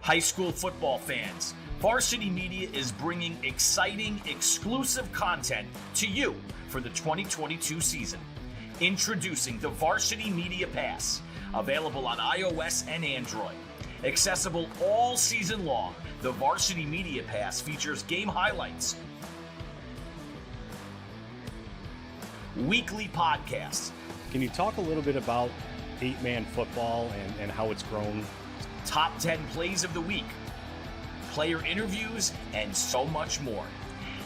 High school football fans, Varsity Media is bringing exciting, exclusive content to you for the 2022 season. Introducing the Varsity Media Pass, available on iOS and Android. Accessible all season long, the Varsity Media Pass features game highlights, weekly podcasts. Can you talk a little bit about 8-man football and how it's grown? Top 10 plays of the week, player interviews, and so much more.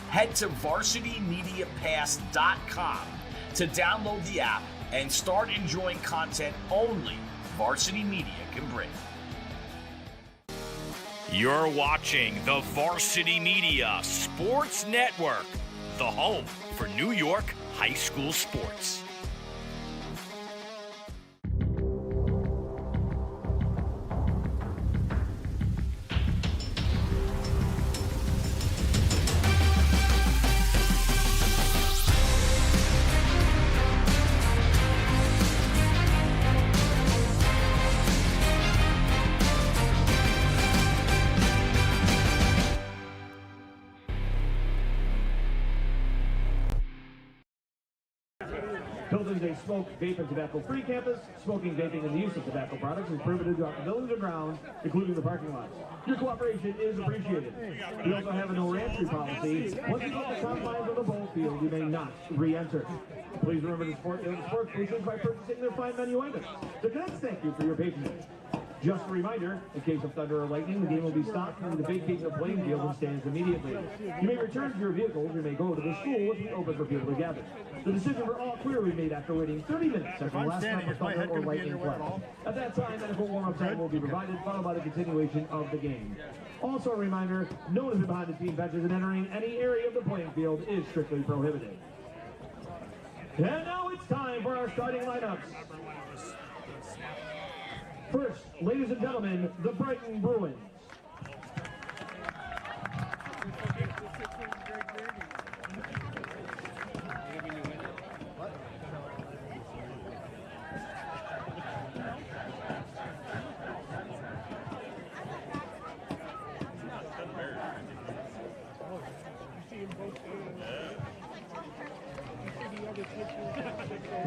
Head to varsitymediapass.com to download the app and start enjoying content only Varsity Media can bring. You're watching the Varsity Media Sports Network, the home for New York high school sports. Hilton's a smoke, vape, and tobacco-free campus. Smoking, vaping, and the use of tobacco products is prohibited throughout the buildings and grounds, including the parking lots. Your cooperation is appreciated. We also have a no re-entry policy. Once you leave the confines of the bowl field, you may not re-enter. Please remember to support the sports stations by purchasing their fine menu items. The Cadets thank you for your patronage. Just a reminder, in case of thunder or lightning, the game will be stopped and the vacate the playing field and stands immediately. You may return to your vehicles. You may go to the school if we open for people to gather. The decision for all clear will be made after waiting 30 minutes after the last time for thunder or lightning play. At that time, adequate warm-up time will be provided, followed by the continuation of the game. Also a reminder, no one is behind the team benches and entering any area of the playing field is strictly prohibited. And now it's time for our starting lineups. First, ladies and gentlemen, the Brighton Bruins.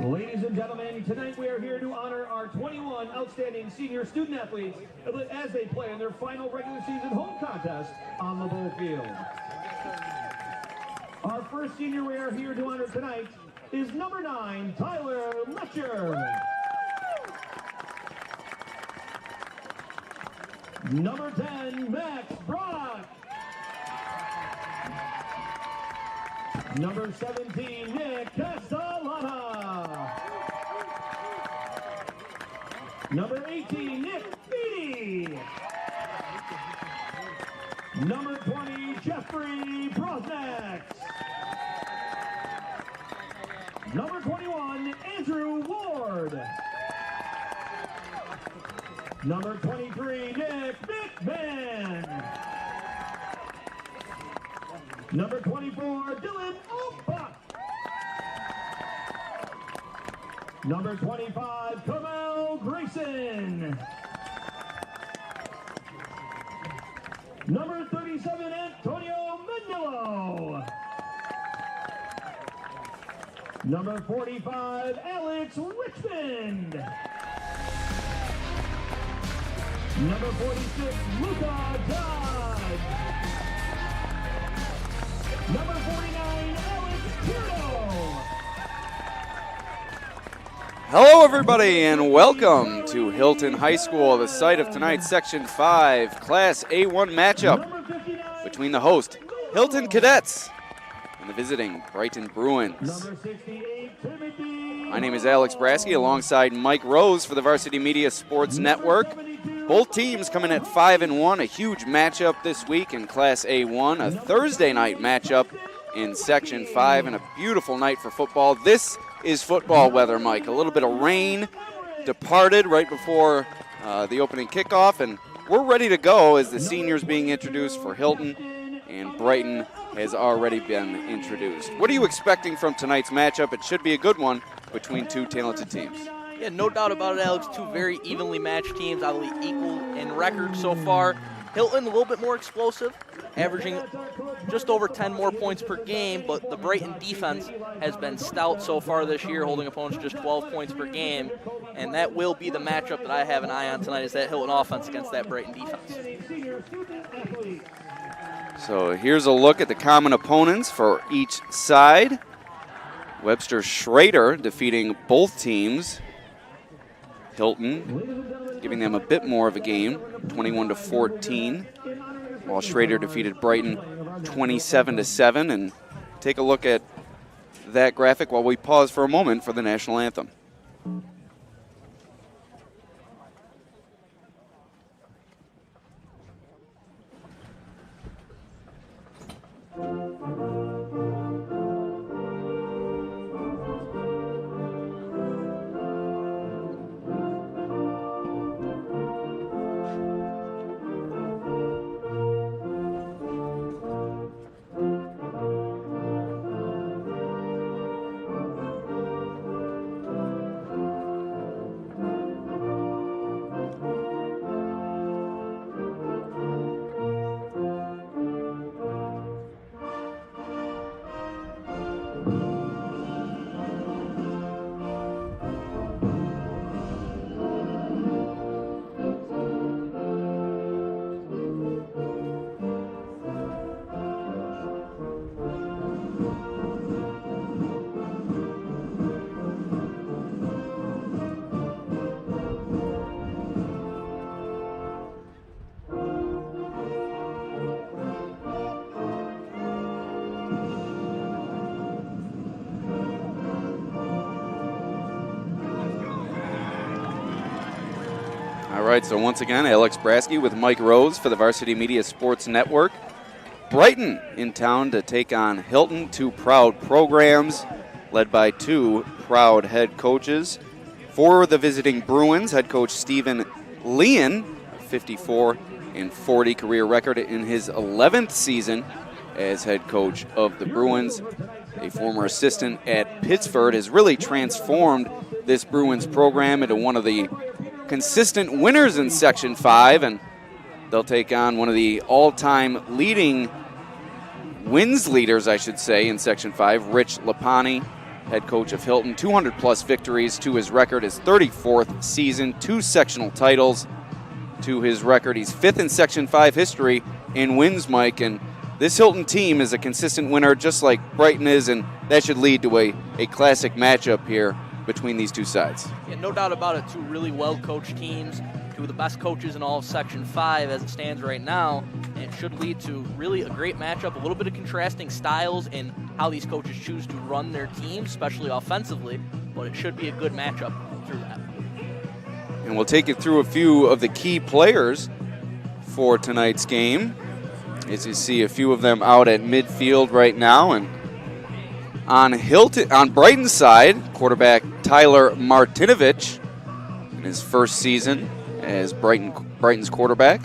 Ladies and gentlemen, tonight we are here to honor our 21 outstanding senior student athletes as they play in their final regular season home contest on the bowl field. Our first senior we are here to honor tonight is number 9, Tyler Letcher. Number 10, Max Brock. Number 17, Nick Castellana. Number 18, Nick Beatty. Number 20, Jeffrey Brosnax. Number 21, Andrew Ward. Number 23, Nick McMahon. Number 24, Dylan Oakbach. Number 25, Kamel Grayson. Number 37, Antonio Manillo. Number 45, Alex Richmond. Number 46, Luca Dodge. Number 49, Alex Pirro. Hello everybody and welcome to Hilton High School, the site of tonight's Section 5 Class A1 matchup between the host Hilton Cadets and the visiting Brighton Bruins. My name is Alex Brasky alongside Mike Rose for the Varsity Media Sports Network. Both teams coming at 5-1, a huge matchup this week in Class A1, a Thursday night matchup in Section 5, and a beautiful night for football. This is football weather, Mike. A little bit of rain departed right before the opening kickoff, and we're ready to go as the seniors being introduced for Hilton, and Brighton has already been introduced. What are you expecting from tonight's matchup? It should be a good one between two talented teams. Yeah, no doubt about it, Alex. Two very evenly matched teams, obviously equal in record so far. Hilton a little bit more explosive, averaging just over 10 more points per game, but the Brighton defense has been stout so far this year, holding opponents just 12 points per game, and that will be the matchup that I have an eye on tonight, is that Hilton offense against that Brighton defense. So here's a look at the common opponents for each side. Webster Schrader defeating both teams. Hilton giving them a bit more of a game, 21-14, while Schrader defeated Brighton 27-7. And take a look at that graphic while we pause for a moment for the national anthem. All right, so once again, Alex Brasky with Mike Rose for the Varsity Media Sports Network. Brighton in town to take on Hilton, two proud programs led by two proud head coaches. For the visiting Bruins, head coach Stephen Leon, a 54-40 career record in his 11th season as head coach of the Bruins. A former assistant at Pittsford has really transformed this Bruins program into one of the consistent winners in Section 5, and they'll take on one of the all-time leading wins leaders, I should say, in Section 5, Rich Lapani, head coach of Hilton. 200-plus victories to his record, his 34th season, 2 sectional titles to his record. He's 5th in Section 5 history in wins, Mike, and this Hilton team is a consistent winner just like Brighton is, and that should lead to a classic matchup here between these two sides. Yeah, no doubt about it, two really well-coached teams, two of the best coaches in all of Section 5 as it stands right now, and it should lead to really a great matchup, a little bit of contrasting styles in how these coaches choose to run their teams, especially offensively, but it should be a good matchup through that. And we'll take you through a few of the key players for tonight's game, as you see a few of them out at midfield right now. And on Brighton's side, quarterback Tyler Martinovich in his first season as Brighton's quarterback.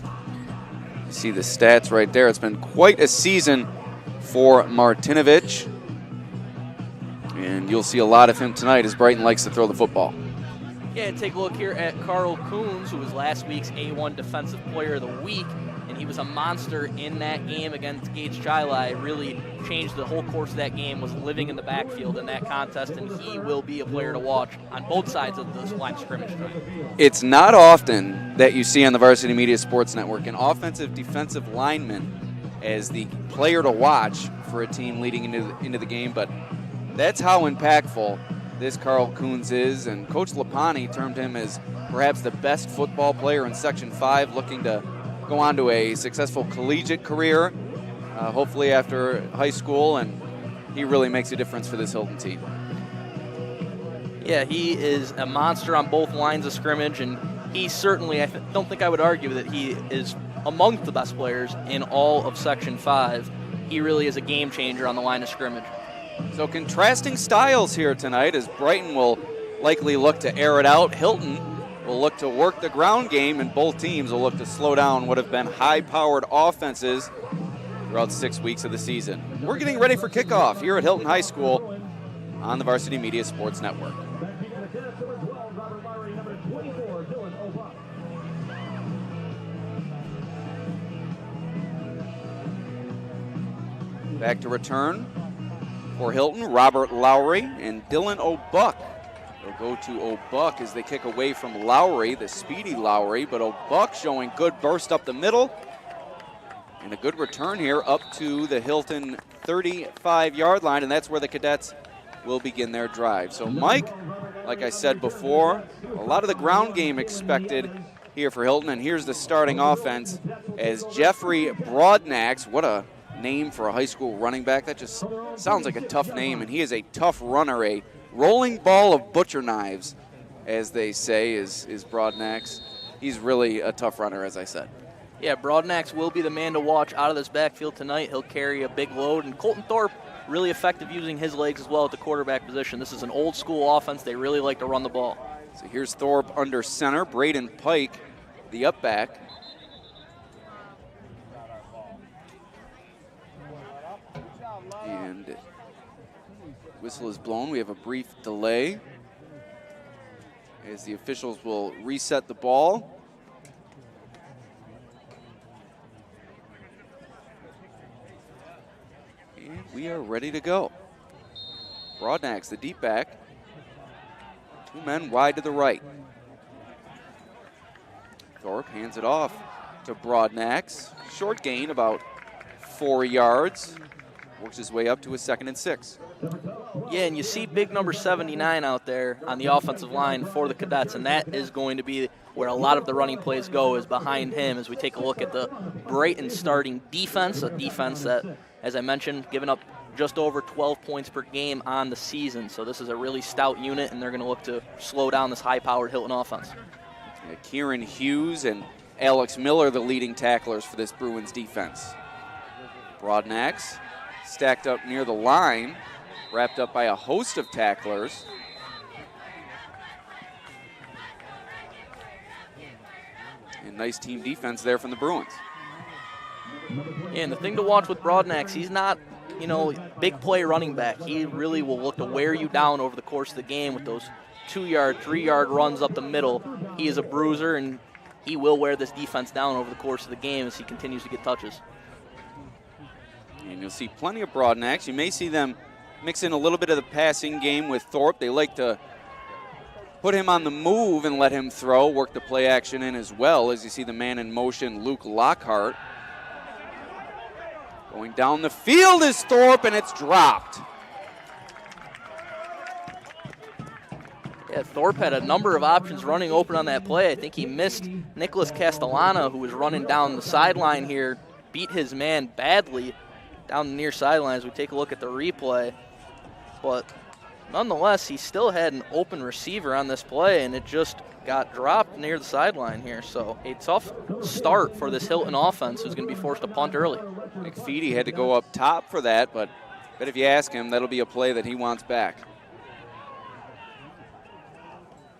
You see the stats right there. It's been quite a season for Martinovich, and you'll see a lot of him tonight as Brighton likes to throw the football. Yeah, take a look here at Carl Coons, who was last week's A1 Defensive Player of the Week, and he was a monster in that game against Gage Chili. Really changed the whole course of that game, was living in the backfield in that contest, and he will be a player to watch on both sides of this line of scrimmage tonight. It's not often that you see on the Varsity Media Sports Network an offensive defensive lineman as the player to watch for a team leading into the game, but that's how impactful this Carl Coons is, and Coach Lapani termed him as perhaps the best football player in Section 5, looking to go on to a successful collegiate career, hopefully after high school, and he really makes a difference for this Hilton team. Yeah, he is a monster on both lines of scrimmage, and he certainly, don't think I would argue that he is amongst the best players in all of Section 5. He really is a game changer on the line of scrimmage. So contrasting styles here tonight, as Brighton will likely look to air it out. Hilton will look to work the ground game, and both teams will look to slow down what have been high-powered offenses throughout 6 weeks of the season. We're getting ready for kickoff here at Hilton High School on the Varsity Media Sports Network. Back to return for Hilton, Robert Lowry and Dylan O'Buck. They'll go to O'Buck as they kick away from Lowry, the speedy Lowry, but O'Buck showing good burst up the middle. And a good return here up to the Hilton 35-yard line, and that's where the Cadets will begin their drive. So, Mike, like I said before, a lot of the ground game expected here for Hilton, and here's the starting offense as Jeffrey Broadnax, what a name for a high school running back. That just sounds like a tough name, and he is a tough runner, a rolling ball of butcher knives, as they say, is Broadnax. He's really a tough runner, as I said. Yeah, Broadnax will be the man to watch out of this backfield tonight. He'll carry a big load, and Colton Thorpe really effective using his legs as well at the quarterback position. This is an old school offense. They really like to run the ball. So here's Thorpe under center. Braden Pike, the up back. And whistle is blown. We have a brief delay as the officials will reset the ball. And we are ready to go. Broadnax, the deep back. Two men wide to the right. Thorpe hands it off to Broadnax. Short gain, about 4 yards. Works his way up to a 2nd and 6. Yeah, and you see big number 79 out there on the offensive line for the Cadets, and that is going to be where a lot of the running plays go, is behind him as we take a look at the Brighton starting defense, a defense that, as I mentioned, giving up just over 12 points per game on the season. So this is a really stout unit, and they're going to look to slow down this high-powered Hilton offense. Yeah, Kieran Hughes and Alex Miller, the leading tacklers for this Bruins defense. Broadnax stacked up near the line, wrapped up by a host of tacklers. And nice team defense there from the Bruins. Yeah, and the thing to watch with Broadnax, he's not, big play running back. He really will look to wear you down over the course of the game with those 2-yard, 3-yard runs up the middle. He is a bruiser, and he will wear this defense down over the course of the game as he continues to get touches. And you'll see plenty of Broadnax. You may see them mix in a little bit of the passing game with Thorpe. They like to put him on the move and let him throw, work the play action in as well, as you see the man in motion, Luke Lockhart. Going down the field is Thorpe, and it's dropped. Yeah, Thorpe had a number of options running open on that play. I think he missed Nicholas Castellana, who was running down the sideline here, beat his man badly down the near sideline as we take a look at the replay. But nonetheless, he still had an open receiver on this play, and it just got dropped near the sideline here. So a tough start for this Hilton offense, who's going to be forced to punt early. McFeety had to go up top for that, but if you ask him, that'll be a play that he wants back.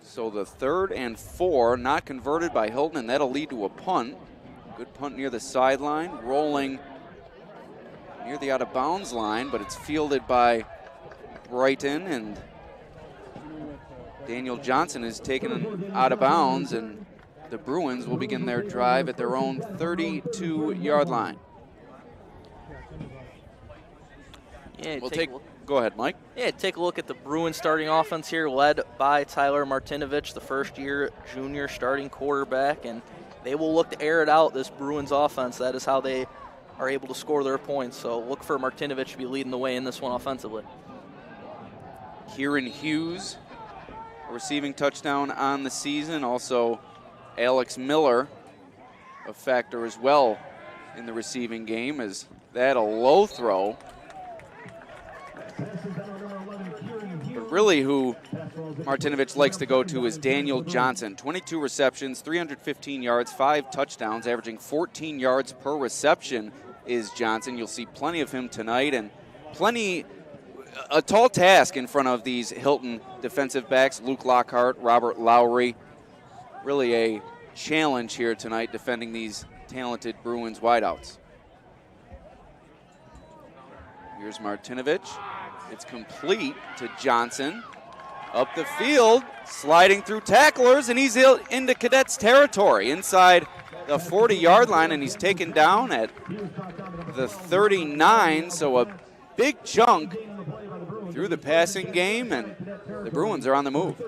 So the 3rd and 4, not converted by Hilton, and that'll lead to a punt. Good punt near the sideline, rolling near the out-of-bounds line, but it's fielded by Brighton, and Daniel Johnson is taken out of bounds, and the Bruins will begin their drive at their own 32-yard line. Yeah, go ahead, Mike. Yeah, take a look at the Bruins starting offense here, led by Tyler Martinovich, the first-year junior starting quarterback, and they will look to air it out, this Bruins offense. That is how they are able to score their points. So look for Martinovich to be leading the way in this one offensively. Kieran Hughes, a receiving touchdown on the season. Also, Alex Miller, a factor as well in the receiving game, as that a low throw. But really who Martinovich likes to go to is Daniel Johnson. 22 receptions, 315 yards, 5 touchdowns, averaging 14 yards per reception is Johnson. You'll see plenty of him tonight, and a tall task in front of these Hilton defensive backs, Luke Lockhart, Robert Lowry. Really a challenge here tonight defending these talented Bruins wideouts. Here's Martinovich. It's complete to Johnson. Up the field, sliding through tacklers, and he's into Cadets territory inside the 40-yard line, and he's taken down at the 39, so a big chunk through the passing game, and the Bruins are on the move.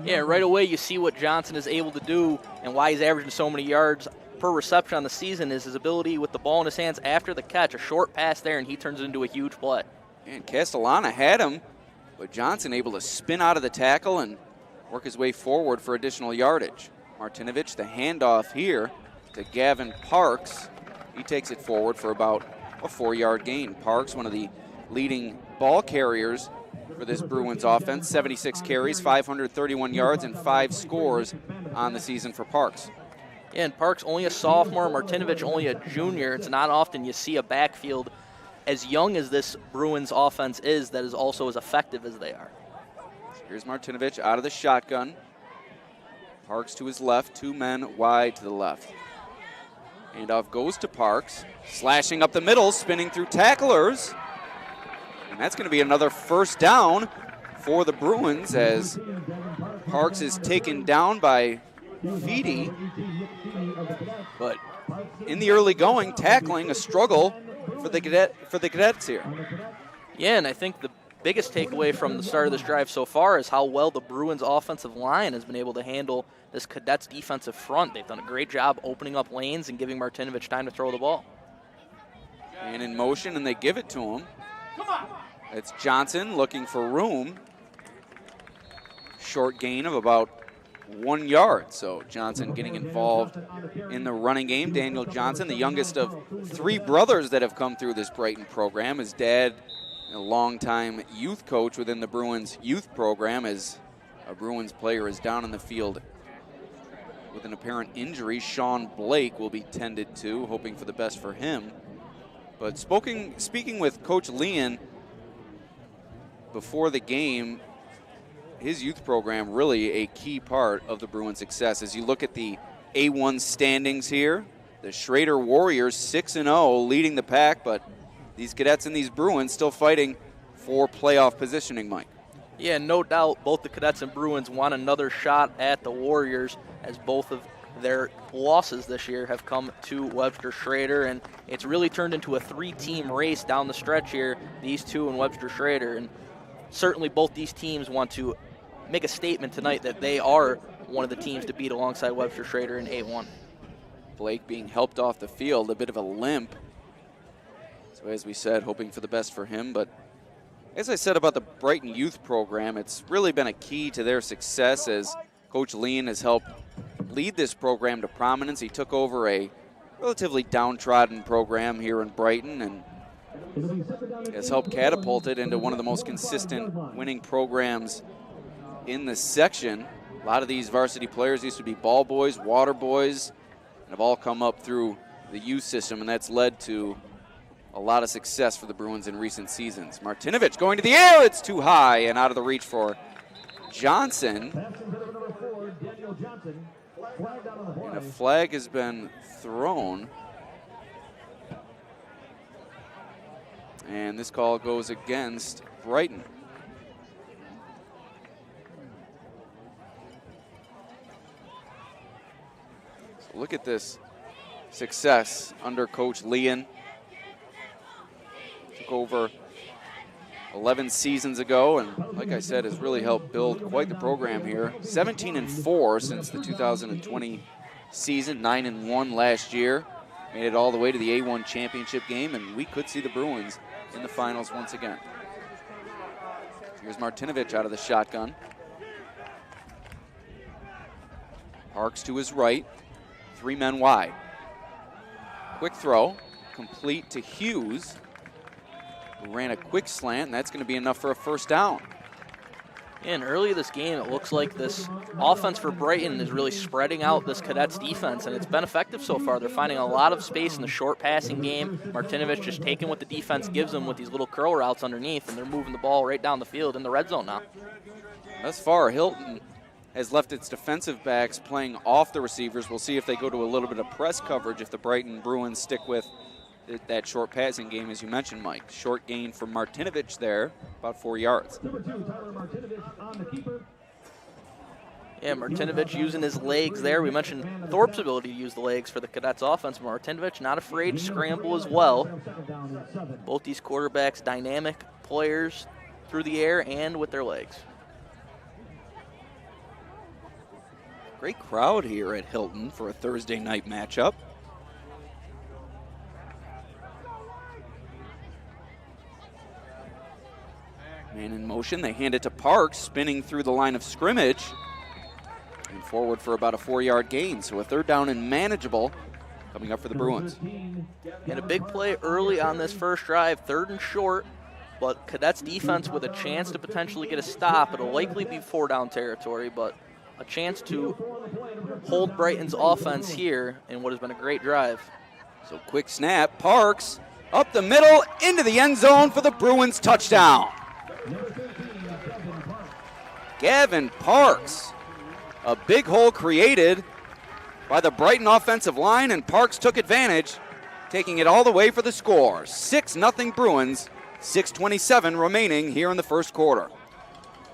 Yeah, right away you see what Johnson is able to do and why he's averaging so many yards per reception on the season is his ability with the ball in his hands after the catch, a short pass there, and he turns it into a huge play. And Castellana had him, but Johnson able to spin out of the tackle and work his way forward for additional yardage. Martinovich, the handoff here to Gavin Parks. He takes it forward for about a 4-yard gain. Parks, one of the leading ball carriers for this Bruins offense, 76 carries, 531 yards, and 5 scores on the season for Parks. Yeah, and Parks only a sophomore, Martinovich only a junior. It's not often you see a backfield as young as this Bruins offense is that is also as effective as they are. So here's Martinovich out of the shotgun. Parks to his left, 2 men wide to the left. Handoff goes to Parks, slashing up the middle, spinning through tacklers. And that's going to be another first down for the Bruins as Parks is taken down by Feedy. But in the early going, tackling a struggle for the Cadets here. Yeah, and I think the biggest takeaway from the start of this drive so far is how well the Bruins offensive line has been able to handle this Cadets defensive front. They've done a great job opening up lanes and giving Martinovich time to throw the ball. And in motion, and they give it to him. It's Johnson looking for room. Short gain of about 1 yard. So Johnson getting involved in the running game. Daniel Johnson, the youngest of 3 brothers that have come through this Brighton program. His dad, a longtime youth coach within the Bruins youth program, as a Bruins player is down in the field with an apparent injury. Sean Blake will be tended to, hoping for the best for him. But speaking with Coach Leon before the game, his youth program really a key part of the Bruins' success. As you look at the A1 standings here, the Schrader Warriors 6-0 leading the pack, but these Cadets and these Bruins still fighting for playoff positioning, Mike. Yeah, no doubt both the Cadets and Bruins want another shot at the Warriors, as both of their losses this year have come to Webster Schrader, and it's really turned into a 3-team race down the stretch here, these two and Webster Schrader. And certainly both these teams want to make a statement tonight that they are one of the teams to beat alongside Webster Schrader in A1. Blake being helped off the field, a bit of a limp. So as we said, hoping for the best for him. But as I said about the Brighton youth program, it's really been a key to their success as Coach Leon has helped lead this program to prominence. He took over a relatively downtrodden program here in Brighton and has helped catapult it into one of the most consistent winning programs in the section. A lot of these varsity players used to be ball boys, water boys, and have all come up through the youth system, and that's led to a lot of success for the Bruins in recent seasons. Martinovich going to the air, it's too high and out of the reach for Johnson. And a flag has been thrown. And this call goes against Brighton. So look at this success under Coach Leon. Took over 11 seasons ago, and like I said, has really helped build quite the program here. 17-4 since the 2020 season, 9-1 last year. Made it all the way to the A1 championship game, and we could see the Bruins in the finals once again. Here's Martinovich out of the shotgun. Parks to his right, 3 men wide. Quick throw, complete to Hughes, who ran a quick slant, and that's going to be enough for a first down. And early this game, it looks like this offense for Brighton is really spreading out this Cadets defense, and it's been effective so far. They're finding a lot of space in the short passing game. Martinovich just taking what the defense gives them with these little curl routes underneath, and they're moving the ball right down the field in the red zone now. Thus far, Hilton has left its defensive backs playing off the receivers. We'll see if they go to a little bit of press coverage if the Brighton Bruins stick with that short passing game, as you mentioned, Mike. Short gain for Martinovich there, about 4 yards. Yeah, Martinovich using his legs there. We mentioned Thorpe's ability to use the legs for the Cadets offense. Martinovich not afraid to scramble as well. Both these quarterbacks, dynamic players through the air and with their legs. Great crowd here at Hilton for a Thursday night matchup. Man in motion, they hand it to Parks, spinning through the line of scrimmage and forward for about a 4-yard gain. So a third down and manageable coming up for the Bruins. And a big play early on this first drive, 3rd and short, but Cadets defense with a chance to potentially get a stop. It'll likely be 4-down territory, but a chance to hold Brighton's offense here in what has been a great drive. So quick snap, Parks up the middle into the end zone for the Bruins touchdown. Gavin Parks, a big hole created by the Brighton offensive line, and Parks took advantage, taking it all the way for the score. 6-0 Bruins, 6:27 remaining here in the first quarter.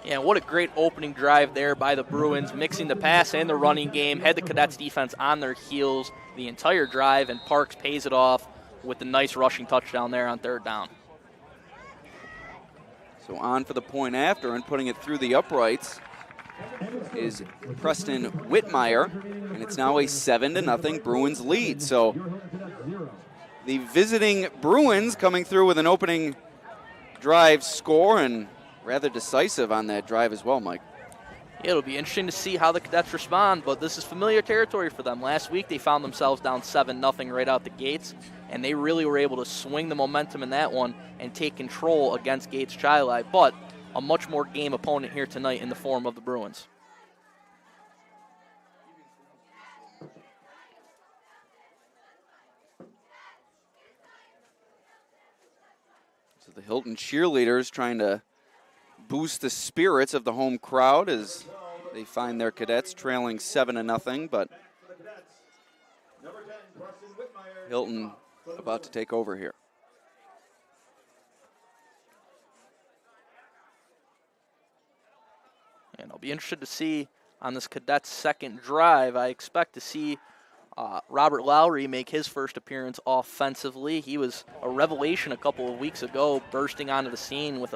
Yeah, what a great opening drive there by the Bruins, mixing the pass and the running game, had the Cadets defense on their heels the entire drive, and Parks pays it off with a nice rushing touchdown there on 3rd down. So on for the point after and putting it through the uprights is Preston Whitmire, and it's now a 7-0 Bruins lead. So the visiting Bruins coming through with an opening drive score, and rather decisive on that drive as well, Mike. Yeah, it'll be interesting to see how the Cadets respond, but this is familiar territory for them. Last week they found themselves down 7-0 right out the gates, and they really were able to swing the momentum in that one and take control against Gates Chili, but a much more game opponent here tonight in the form of the Bruins. So the Hilton cheerleaders trying to boost the spirits of the home crowd as they find their Cadets trailing 7-0, but Hilton about to take over here. And I'll be interested to see on this Cadets' second drive. I expect to see Robert Lowry make his first appearance offensively. He was a revelation a couple of weeks ago, bursting onto the scene with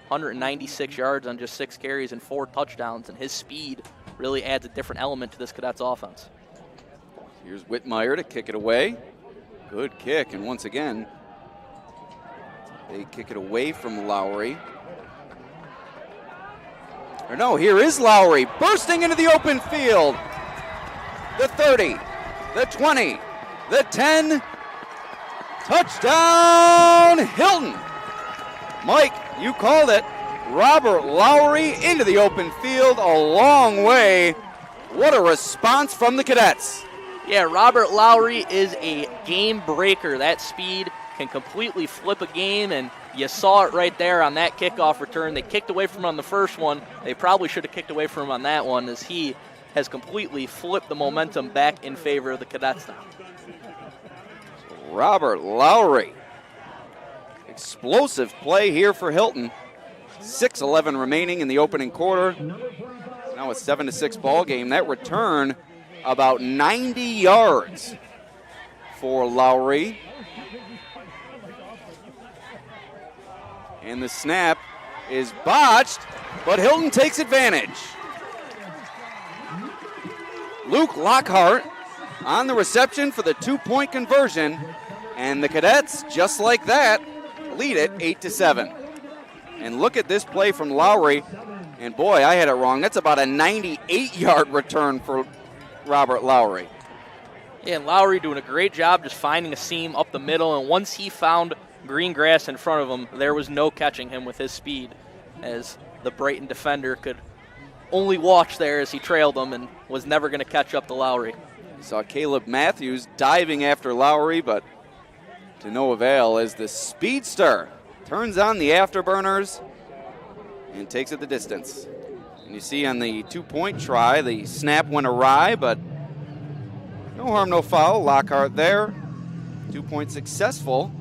196 yards on just 6 carries and 4 touchdowns, and his speed really adds a different element to this Cadets offense. Here's Whitmire to kick it away. Good kick, and once again, they kick it away from Lowry. Or no, here is Lowry bursting into the open field. The 30, the 20, the 10. Touchdown, Hilton. Mike, you called it. Robert Lowry into the open field a long way. What a response from the Cadets. Yeah, Robert Lowry is a game breaker. That speed can completely flip a game, and you saw it right there on that kickoff return. They kicked away from him on the first one. They probably should have kicked away from him on that one, as he has completely flipped the momentum back in favor of the Cadets now. Robert Lowry. Explosive play here for Hilton. 6:11 remaining in the opening quarter. Now a 7-6 ball game. That return about 90 yards for Lowry. And the snap is botched, but Hilton takes advantage. Luke Lockhart on the reception for the 2-point conversion, and the Cadets, just like that, lead it 8-7. And look at this play from Lowry, and boy, I had it wrong. That's about a 98-yard return for Robert Lowry. Yeah, and Lowry doing a great job just finding a seam up the middle, and once he found green grass in front of him, there was no catching him with his speed, as the Brighton defender could only watch there as he trailed him and was never going to catch up to Lowry. Saw Caleb Matthews diving after Lowry, but to no avail as the speedster turns on the afterburners and takes it the distance. And you see on the 2-point try, the snap went awry, but no harm, no foul. Lockhart there, 2-point successful.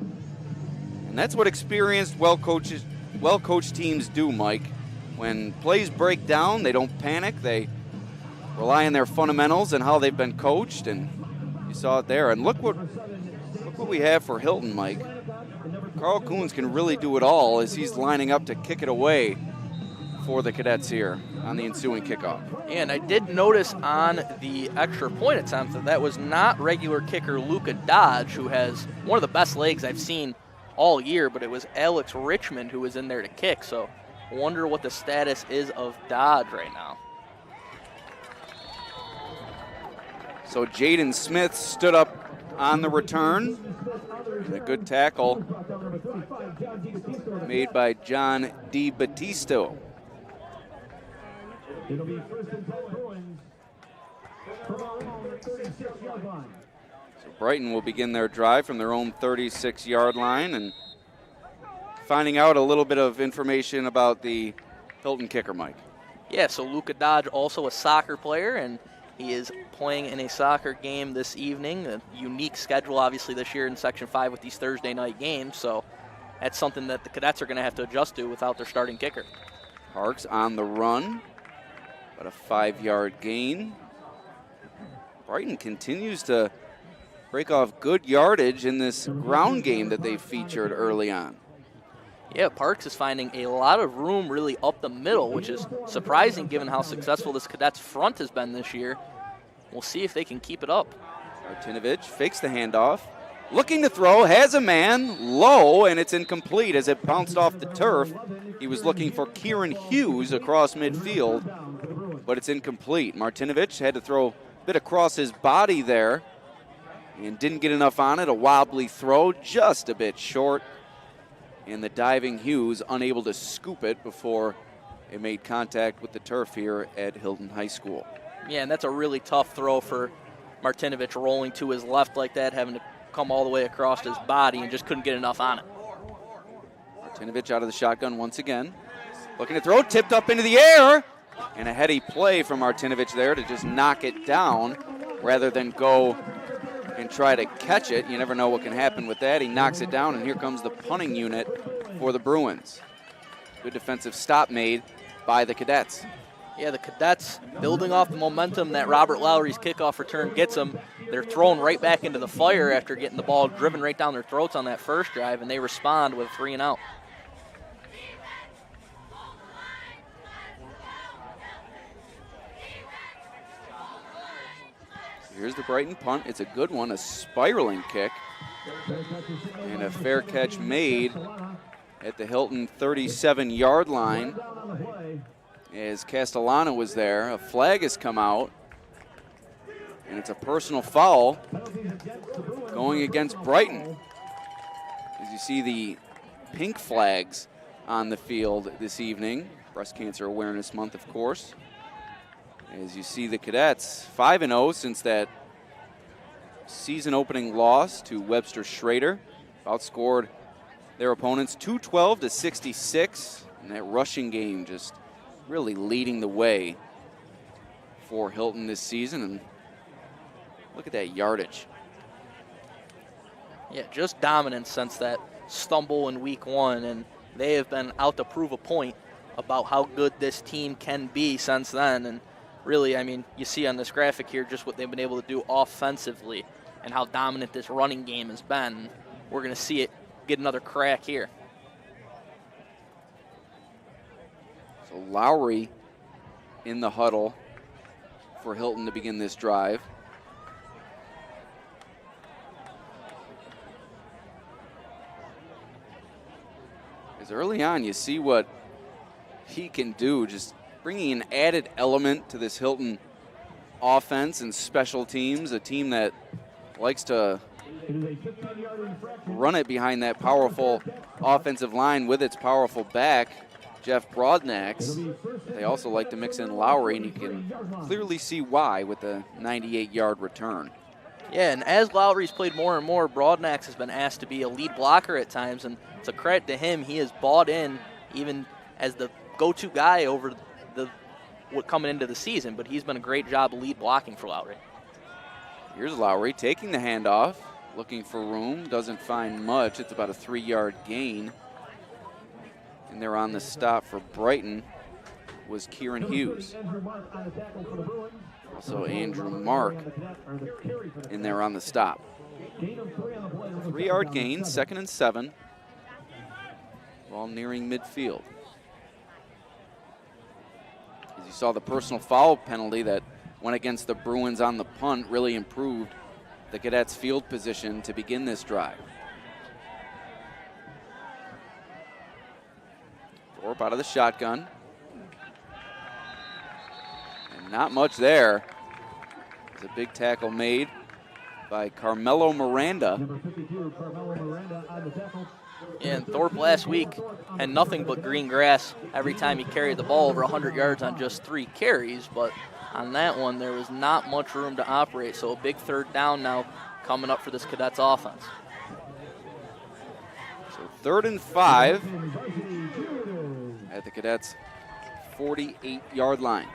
And that's what experienced, well-coached teams do, Mike. When plays break down, they don't panic. They rely on their fundamentals and how they've been coached, and you saw it there. And look what we have for Hilton, Mike. Carl Coons can really do it all as he's lining up to kick it away for the Cadets here on the ensuing kickoff. And I did notice on the extra point attempt that was not regular kicker Luka Dodge, who has one of the best legs I've seen all year, but it was Alex Richmond who was in there to kick. So I wonder what the status is of Dodge right now. So Jaden Smith stood up on the return. And a good tackle made by John DiBattisto. It'll be first and 10 Bruins from our own 36-yard line. So Brighton will begin their drive from their own 36-yard line, and finding out a little bit of information about the Hilton kicker, Mike. Yeah, so Luka Dodge, also a soccer player, and he is playing in a soccer game this evening. A unique schedule, obviously, this year in Section 5 with these Thursday night games, so that's something that the Cadets are going to have to adjust to without their starting kicker. Parks on the run, about a 5-yard gain. Brighton continues to break off good yardage in this ground game that they featured early on. Yeah, Parks is finding a lot of room really up the middle, which is surprising given how successful this Cadets front has been this year. We'll see if they can keep it up. Martinovich fakes the handoff. Looking to throw, has a man low, and it's incomplete as it bounced off the turf. He was looking for Kieran Hughes across midfield, but it's incomplete. Martinovich had to throw a bit across his body there and didn't get enough on it. A wobbly throw, just a bit short. And the diving Hughes unable to scoop it before it made contact with the turf here at Hilton High School. Yeah, and that's a really tough throw for Martinovich, rolling to his left like that, having to come all the way across his body and just couldn't get enough on it. Martinovich out of the shotgun once again. Looking to throw, tipped up into the air. And a heady play from Martinovich there to just knock it down rather than go and try to catch it. You never know what can happen with that. He knocks it down, and here comes the punting unit for the Bruins. Good defensive stop made by the Cadets. Yeah, the Cadets building off the momentum that Robert Lowry's kickoff return gets them. They're thrown right back into the fire after getting the ball driven right down their throats on that first drive, and they respond with 3 and out. Here's the Brighton punt. It's a good one, a spiraling kick. And a fair catch made at the Hilton 37-yard line as Castellano was there. A flag has come out, and it's a personal foul going against Brighton. As you see the pink flags on the field this evening. Breast Cancer Awareness Month, of course. As you see the Cadets 5-0 since that season opening loss to Webster Schrader. Outscored their opponents 212-66. And that rushing game just really leading the way for Hilton this season. And look at that yardage. Yeah, just dominant since that stumble in week 1. And they have been out to prove a point about how good this team can be since then. And really, I mean, you see on this graphic here just what they've been able to do offensively and how dominant this running game has been. We're going to see it get another crack here. So Lowry in the huddle for Hilton to begin this drive. As early on, you see what he can do, just bringing an added element to this Hilton offense and special teams, a team that likes to run it behind that powerful offensive line with its powerful back, Jeff Broadnax. They also like to mix in Lowry, and you can clearly see why with the 98-yard return. Yeah, and as Lowry's played more and more, Broadnax has been asked to be a lead blocker at times, and it's a credit to him. He has bought in even as the go-to guy over coming into the season, but he's been a great job of lead blocking for Lowry. Here's Lowry taking the handoff, looking for room, doesn't find much. It's about a 3-yard gain. And they're on the stop for Brighton was Kieran Hughes. Also Andrew Mark in there on the stop. 3-yard gain, 2nd and 7. Ball nearing midfield. As you saw, the personal foul penalty that went against the Bruins on the punt really improved the Cadets' field position to begin this drive. Thorpe out of the shotgun. And not much there. There's a big tackle made by Carmelo Miranda. And Thorpe last week had nothing but green grass every time he carried the ball over 100 yards on just 3 carries, but on that one there was not much room to operate, so a big 3rd down now coming up for this Cadets offense. So 3rd and 5 at the Cadets' 48-yard line.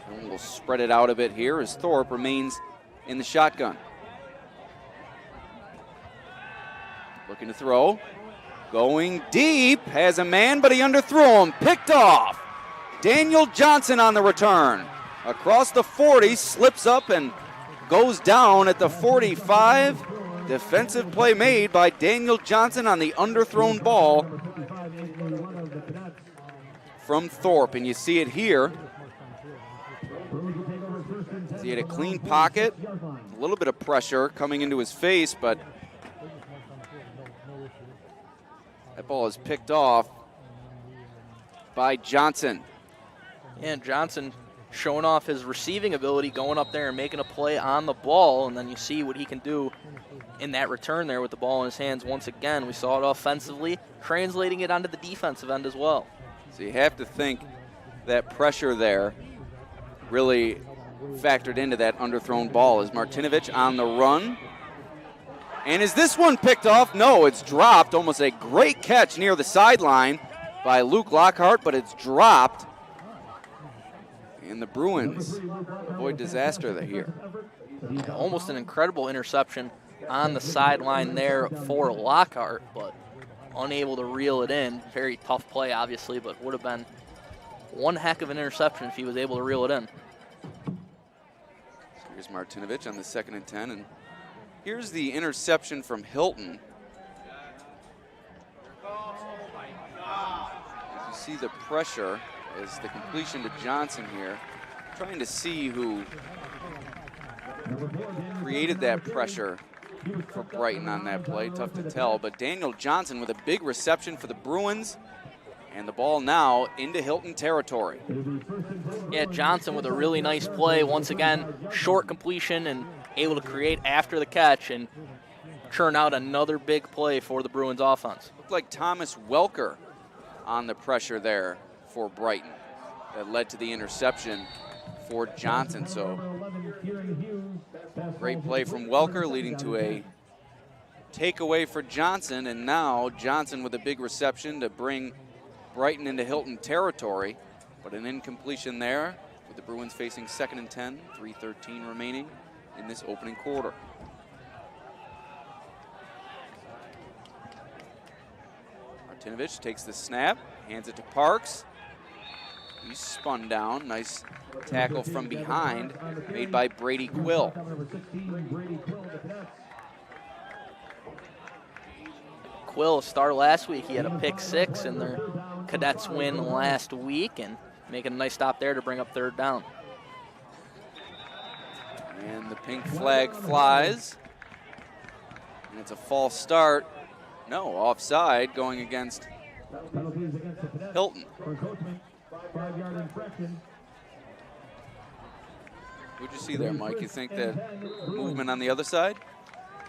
And we'll spread it out a bit here as Thorpe remains in the shotgun. Looking to throw. Going deep. Has a man, but he underthrew him. Picked off. Daniel Johnson on the return. Across the 40, slips up and goes down at the 45. Defensive play made by Daniel Johnson on the underthrown ball from Thorpe. And you see it here. He had a clean pocket, a little bit of pressure coming into his face, but that ball is picked off by Johnson. And Johnson showing off his receiving ability, going up there and making a play on the ball, and then you see what he can do in that return there with the ball in his hands once again. We saw it offensively, translating it onto the defensive end as well. So you have to think that pressure there really factored into that underthrown ball. Is Martinovich on the run? And is this one picked off? No, it's dropped. Almost a great catch near the sideline by Luke Lockhart, but it's dropped. And the Bruins avoid disaster here. Almost an incredible interception on the sideline there for Lockhart, but unable to reel it in. Very tough play, obviously, but would have been one heck of an interception if he was able to reel it in. Here's Martinovich on the 2nd and 10, and here's the interception from Hilton. As you see the pressure as the completion to Johnson here, trying to see who created that pressure for Brighton on that play. Tough to tell, but Daniel Johnson with a big reception for the Bruins, and the ball now into Hilton territory. Yeah, Johnson with a really nice play. Once again, short completion and able to create after the catch and churn out another big play for the Bruins offense. Looked like Thomas Welker on the pressure there for Brighton that led to the interception for Johnson. So great play from Welker leading to a takeaway for Johnson, and now Johnson with a big reception to bring Brighton into Hilton territory, but an incompletion there with the Bruins facing 2nd and 10, 3:13 remaining in this opening quarter. Martinovich takes the snap, hands it to Parks. He's spun down. Nice tackle from behind made by Brady Quill. Quill, a star last week. He had a pick 6 in their Cadets win last week, and making a nice stop there to bring up 3rd down. And the pink flag flies. And it's a false start. No, offside going against Hilton. What'd you see there, Mike? You think that movement on the other side?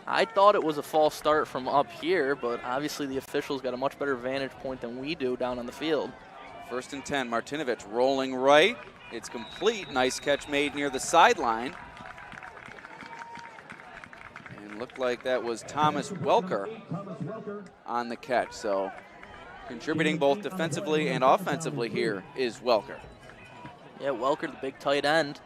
I thought it was a false start from up here, but obviously the officials got a much better vantage point than we do down on the field. 1st and 10, Martinovich rolling right. It's complete. Nice catch made near the sideline. And looked like that was Thomas Welker on the catch. So contributing both defensively and offensively here is Welker. Yeah, Welker, the big tight end,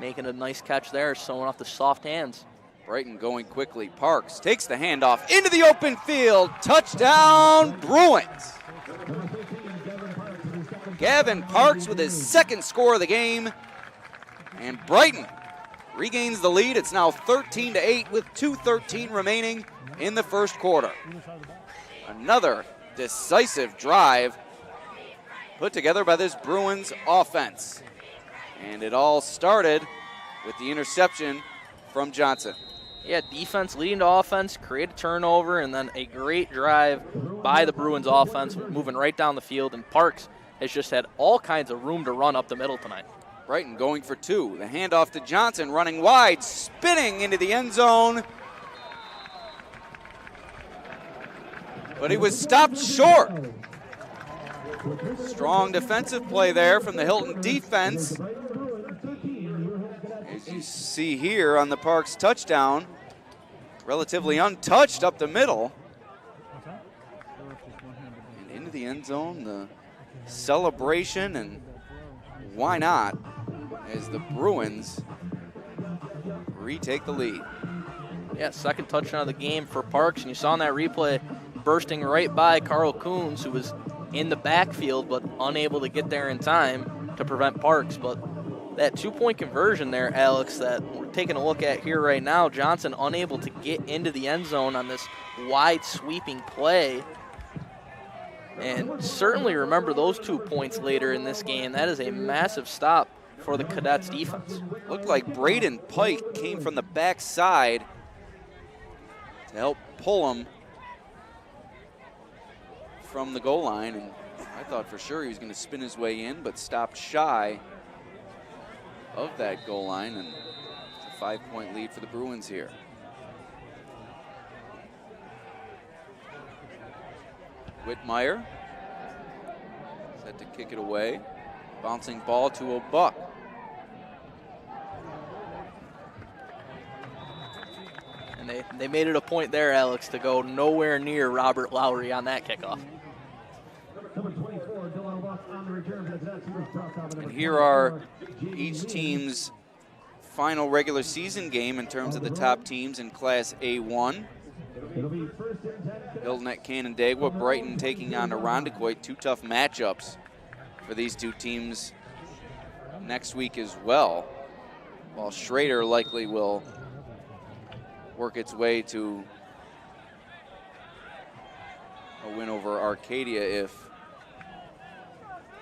making a nice catch there, showing off the soft hands. Brighton going quickly. Parks takes the handoff into the open field. Touchdown, Bruins. Gavin Parks with his 2nd score of the game. And Brighton regains the lead. It's now 13-8 with 2:13 remaining in the first quarter. Another decisive drive put together by this Bruins offense. And it all started with the interception from Johnson. Yeah, defense leading to offense, create a turnover, and then a great drive by the Bruins offense, moving right down the field. And Parks has just had all kinds of room to run up the middle tonight. Brighton going for two. The handoff to Johnson, running wide, spinning into the end zone. But he was stopped short. Strong defensive play there from the Hilton defense. As you see here on the Parks touchdown, relatively untouched up the middle. And into the end zone, the celebration, and why not, as the Bruins retake the lead. Yeah, second touchdown of the game for Parks, and you saw in that replay bursting right by Carl Coons, who was in the backfield but unable to get there in time to prevent Parks. But that 2-point conversion there, Alex, that we're taking a look at here right now, Johnson unable to get into the end zone on this wide sweeping play. And certainly remember those 2 points later in this game. That is a massive stop for the Cadets defense. Looked like Braden Pike came from the backside to help pull him from the goal line, and I thought for sure he was going to spin his way in, but stopped shy of that goal line, and it's a 5-point lead for the Bruins here. Whitmire set to kick it away. Bouncing ball to O'Buck. And they made it a point there, Alex, to go nowhere near Robert Lowry on that kickoff. And here are each team's final regular season game in terms of the top teams in Class A1. Hilton at Canandaigua, Brighton taking on Irondequoit. 2 tough matchups for these 2 teams next week as well. While Schrader likely will work its way to a win over Arcadia if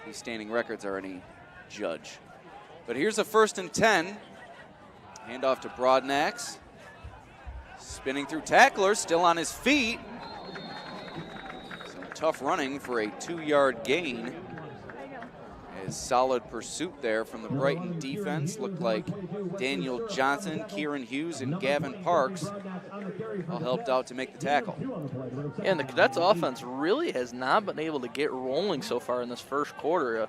these standing records are any judge. But here's a 1st and 10. Handoff to Broadnax. Spinning through tacklers, still on his feet. Some tough running for a 2-yard gain. As solid pursuit there from the Brighton defense. Looked like Daniel Johnson, Kieran Hughes, and Gavin Parks all helped out to make the tackle. Yeah, and the Cadets offense really has not been able to get rolling so far in this first quarter.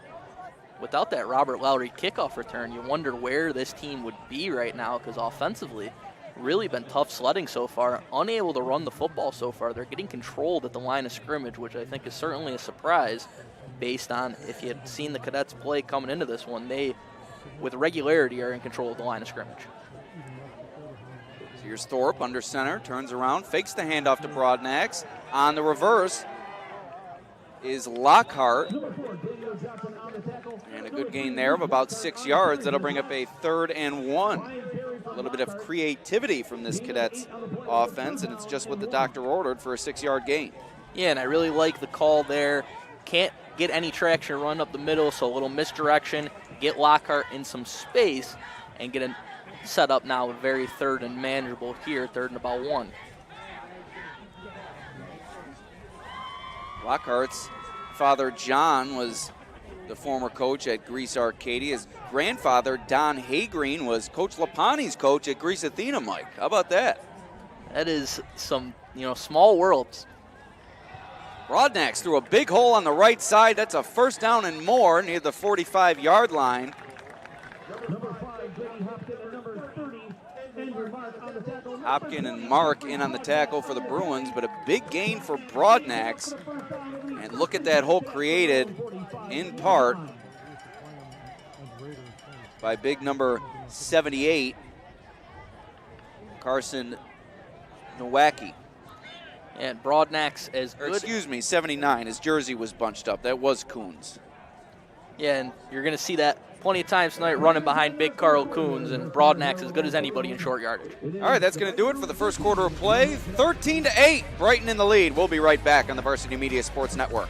Without that Robert Lowry kickoff return, you wonder where this team would be right now, because offensively, really been tough sledding so far, unable to run the football so far. They're getting controlled at the line of scrimmage, which I think is certainly a surprise based on if you had seen the Cadets play coming into this one. They, with regularity, are in control of the line of scrimmage. So here's Thorpe under center, turns around, fakes the handoff to Broadnax. On the reverse is Lockhart. And a good gain there of about 6 yards. That'll bring up a 3rd and 1. A little bit of creativity from this Cadets offense, and it's just what the doctor ordered for a 6-yard gain. Yeah, and I really like the call there. Can't get any traction run up the middle, so a little misdirection, get Lockhart in some space, and get it set up now very 3rd and manageable here, 3rd and about 1. Lockhart's father, John, was the former coach at Greece Arcadia. His grandfather, Don Haygreen, was Coach Lapani's coach at Greece Athena, Mike. How about that? That is some, small worlds. Broadnax threw a big hole on the right side. That's a 1st down and more near the 45-yard line. Hopkin and Mark in on the tackle for the Bruins, but a big gain for Broadnax. And look at that hole created in part by big number 78, Carson Nowacki. And Broadnax as good. Excuse me, 79. His jersey was bunched up. That was Coons. Yeah, and you're going to see that plenty of times tonight running behind big Carl Coons, and Broadnax as good as anybody in short yardage. All right, that's going to do it for the first quarter of play. 13-8, Brighton in the lead. We'll be right back on the Varsity Media Sports Network.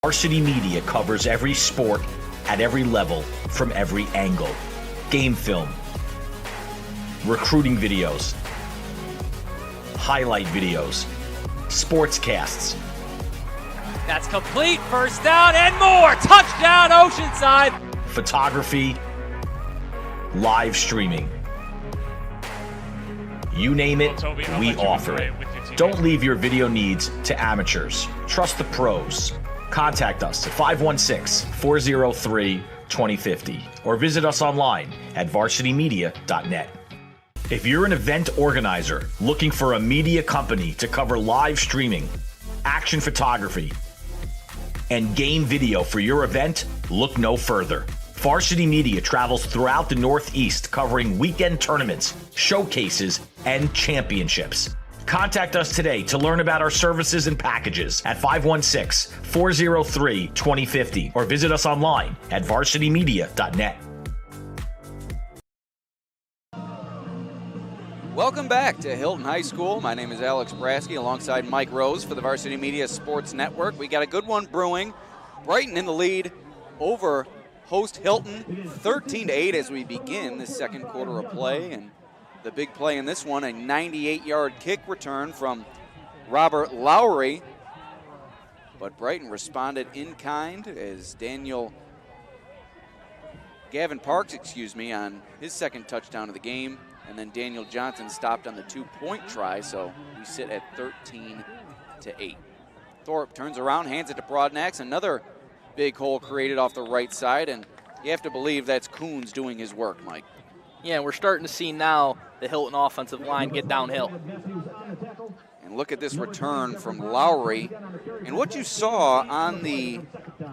Varsity Media covers every sport at every level from every angle. Game film, recruiting videos, highlight videos, sportscasts. That's complete. First down and more. Touchdown, Oceanside. Photography, live streaming. You name it, we offer it. Don't leave your video needs to amateurs. Trust the pros. Contact us at 516-403-2050 or visit us online at varsitymedia.net. If you're an event organizer looking for a media company to cover live streaming, action photography, and game video for your event, look no further. Varsity Media travels throughout the Northeast covering weekend tournaments, showcases, and championships. Contact us today to learn about our services and packages at 516-403-2050 or visit us online at varsitymedia.net. Welcome back to Hilton High School. My name is Alex Brasky alongside Mike Rose for the Varsity Media Sports Network. We got a good one brewing. Brighton in the lead over host Hilton, 13-8 as we begin the second quarter of play. And the big play in this one, a 98-yard kick return from Robert Lowry. But Brighton responded in kind as Gavin Parks, on his second touchdown of the game. And then Daniel Johnson stopped on the 2-point try, so we sit at 13-8. Thorpe turns around, hands it to Broadnax. Another big hole created off the right side, and you have to believe that's Coons doing his work, Mike. Yeah, we're starting to see now the Hilton offensive line get downhill. And look at this return from Lowry. And what you saw on the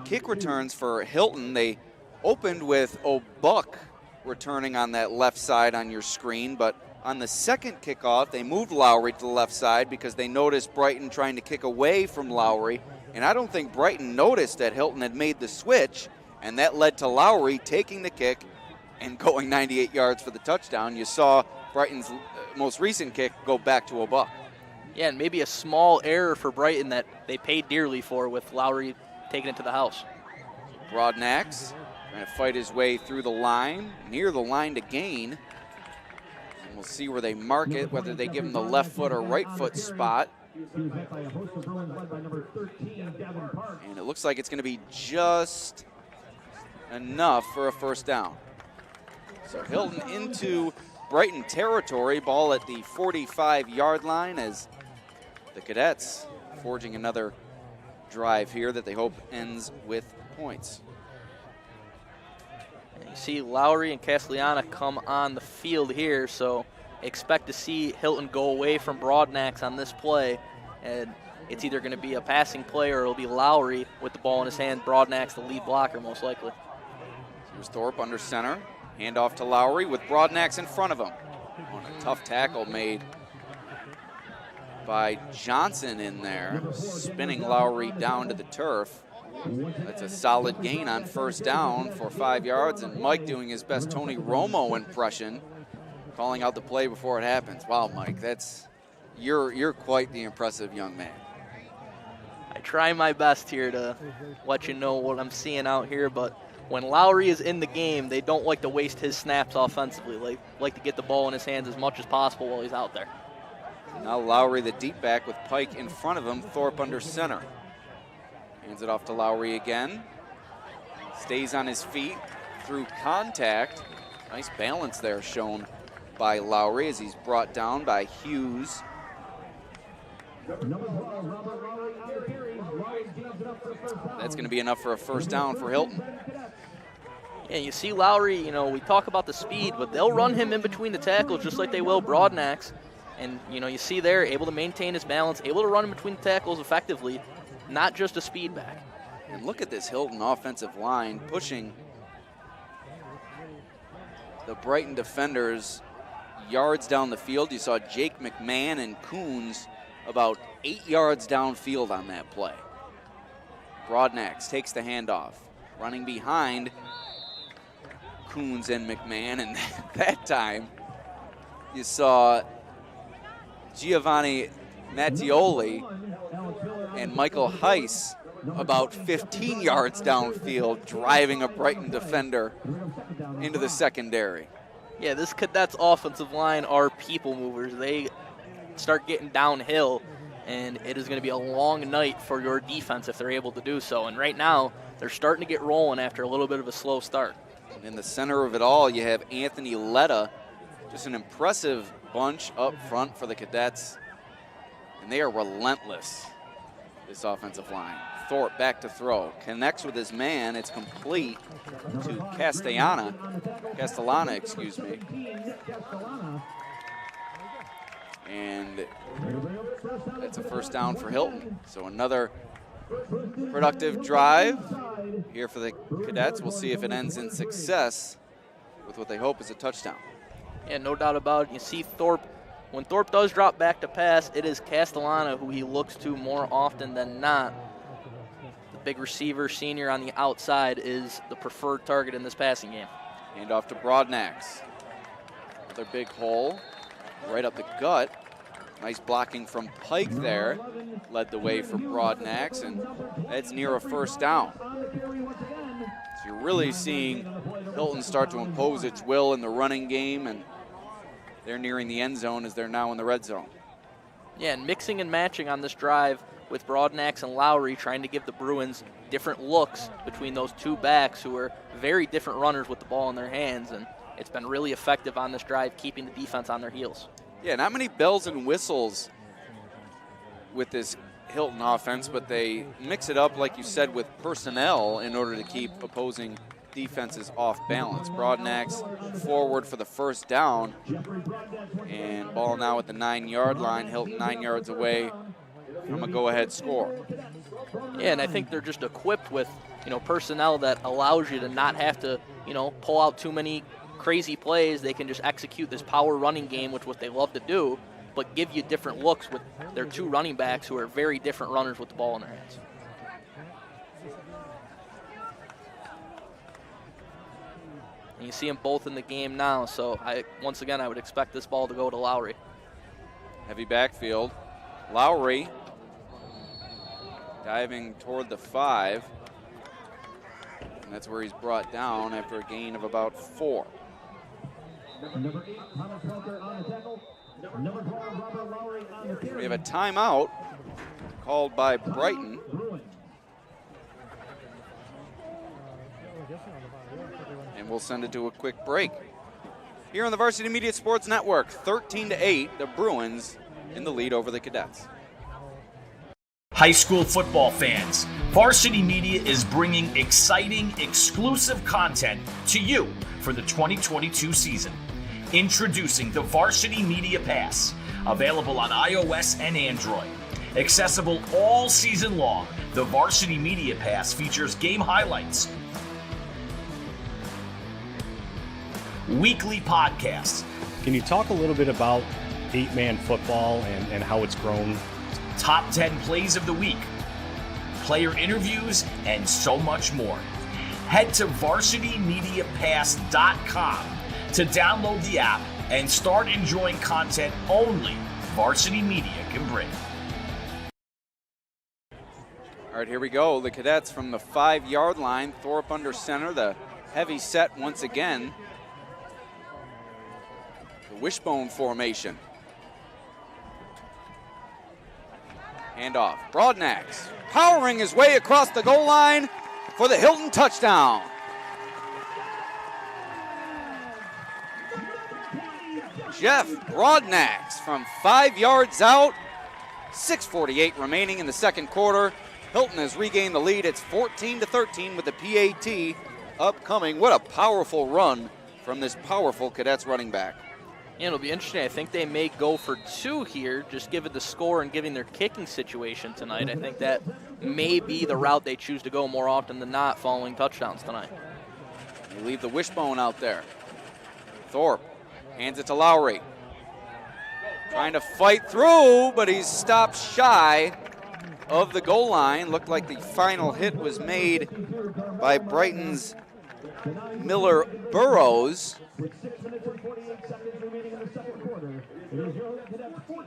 kick returns for Hilton, they opened with O'Buck returning on that left side on your screen, but on the second kickoff, they moved Lowry to the left side because they noticed Brighton trying to kick away from Lowry, and I don't think Brighton noticed that Hilton had made the switch, and that led to Lowry taking the kick and going 98 yards for the touchdown. You saw Brighton's most recent kick go back to O'Buck. Yeah, and maybe a small error for Brighton that they paid dearly for with Lowry taking it to the house. Broadnax trying to fight his way through the line, near the line to gain. And we'll see where they mark it, whether they give him the left foot or right foot spot. And it looks like it's going to be just enough for a first down. So Hilton into Brighton territory, ball at the 45-yard line as the Cadets forging another drive here that they hope ends with points. You see Lowry and Castellana come on the field here, so expect to see Hilton go away from Broadnax on this play, and it's either going to be a passing play or it'll be Lowry with the ball in his hand, Broadnax the lead blocker most likely. Here's Thorpe under center, handoff to Lowry with Broadnax in front of him. On a tough tackle made by Johnson in there, spinning Lowry down to the turf. That's a solid gain on first down for 5 yards, and Mike doing his best Tony Romo impression, calling out the play before it happens. Wow, Mike, you're quite the impressive young man. I try my best here to let you know what I'm seeing out here, but when Lowry is in the game, they don't like to waste his snaps offensively. They like to get the ball in his hands as much as possible while he's out there. Now Lowry the deep back with Pike in front of him, Thorpe under center. Hands it off to Lowry again. Stays on his feet through contact. Nice balance there shown by Lowry as he's brought down by Hughes. That's going to be enough for a first down for Hilton. Yeah, you see Lowry, we talk about the speed, but they'll run him in between the tackles just like they will Broadnax. And, you see there, able to maintain his balance, able to run in between the tackles effectively. Not just a speed back. And look at this Hilton offensive line pushing the Brighton defenders yards down the field. You saw Jake McMahon and Coons about 8 yards downfield on that play. Broadnax takes the handoff. running behind Coons and McMahon, and that time you saw Giovanni Mattioli and Michael Heiss about 15 yards downfield, driving a Brighton defender into the secondary. Yeah, this Cadets offensive line are people movers. They start getting downhill, and it is going to be a long night for your defense if they're able to do so. And right now, they're starting to get rolling after a little bit of a slow start. And in the center of it all, you have Anthony Letta, just an impressive bunch up front for the Cadets. And they are relentless, this offensive line. Thorpe back to throw, connects with his man, it's complete to Castellana, excuse me. And that's a first down for Hilton. So another productive drive here for the Cadets. We'll see if it ends in success with what they hope is a touchdown. Yeah, no doubt about it. You see Thorpe, when Thorpe does drop back to pass, it is Castellana who he looks to more often than not. The big receiver, senior on the outside, is the preferred target in this passing game. Hand off to Broadnax. Another big hole right up the gut. Nice blocking from Pike there. Led the way for Broadnax, and that's near a first down. So you're really seeing Hilton start to impose its will in the running game, and they're nearing the end zone as they're now in the red zone. Yeah, and mixing and matching on this drive with Broadnax and Lowry, trying to give the Bruins different looks between those two backs who are very different runners with the ball in their hands, and it's been really effective on this drive, keeping the defense on their heels. Yeah, not many bells and whistles with this Hilton offense, but they mix it up, like you said, with personnel in order to keep opposing defenses off balance. Broadnax forward for the first down, and ball now at the 9-yard line. Hilton 9 yards away from a go-ahead score. Yeah, and I think they're just equipped with, personnel that allows you to not have to, pull out too many crazy plays. They can just execute this power running game, which is what they love to do, but give you different looks with their two running backs who are very different runners with the ball in their hands. And you see them both in the game now, so once again, I would expect this ball to go to Lowry. Heavy backfield. Lowry diving toward the 5. And that's where he's brought down after a gain of about 4. We have a timeout called by Brighton. And we'll send it to a quick break. Here on the Varsity Media Sports Network, 13-8, the Bruins in the lead over the Cadets. High school football fans, Varsity Media is bringing exciting, exclusive content to you for the 2022 season. Introducing the Varsity Media Pass, available on iOS and Android. Accessible all season long, the Varsity Media Pass features game highlights, weekly podcasts. Can you talk a little bit about 8-man football and how it's grown? Top 10 plays of the week, player interviews, and so much more. Head to varsitymediapass.com to download the app and start enjoying content only Varsity Media can bring. All right, here we go. The Cadets from the 5-yard line. Thorpe under center. The heavy set once again. The wishbone formation. Handoff. Broadnax powering his way across the goal line for the Hilton touchdown. Jeff Broadnax from 5 yards out. 6:48 remaining in the second quarter. Hilton has regained the lead. It's 14-13 with the PAT upcoming. What a powerful run from this powerful Cadets running back. Yeah, it'll be interesting. I think they may go for 2 here, just given the score and given their kicking situation tonight. I think that may be the route they choose to go more often than not following touchdowns tonight. They leave the wishbone out there. Thorpe hands it to Lowry. Trying to fight through, but he's stopped shy of the goal line. Looked like the final hit was made by Brighton's Miller Burrows.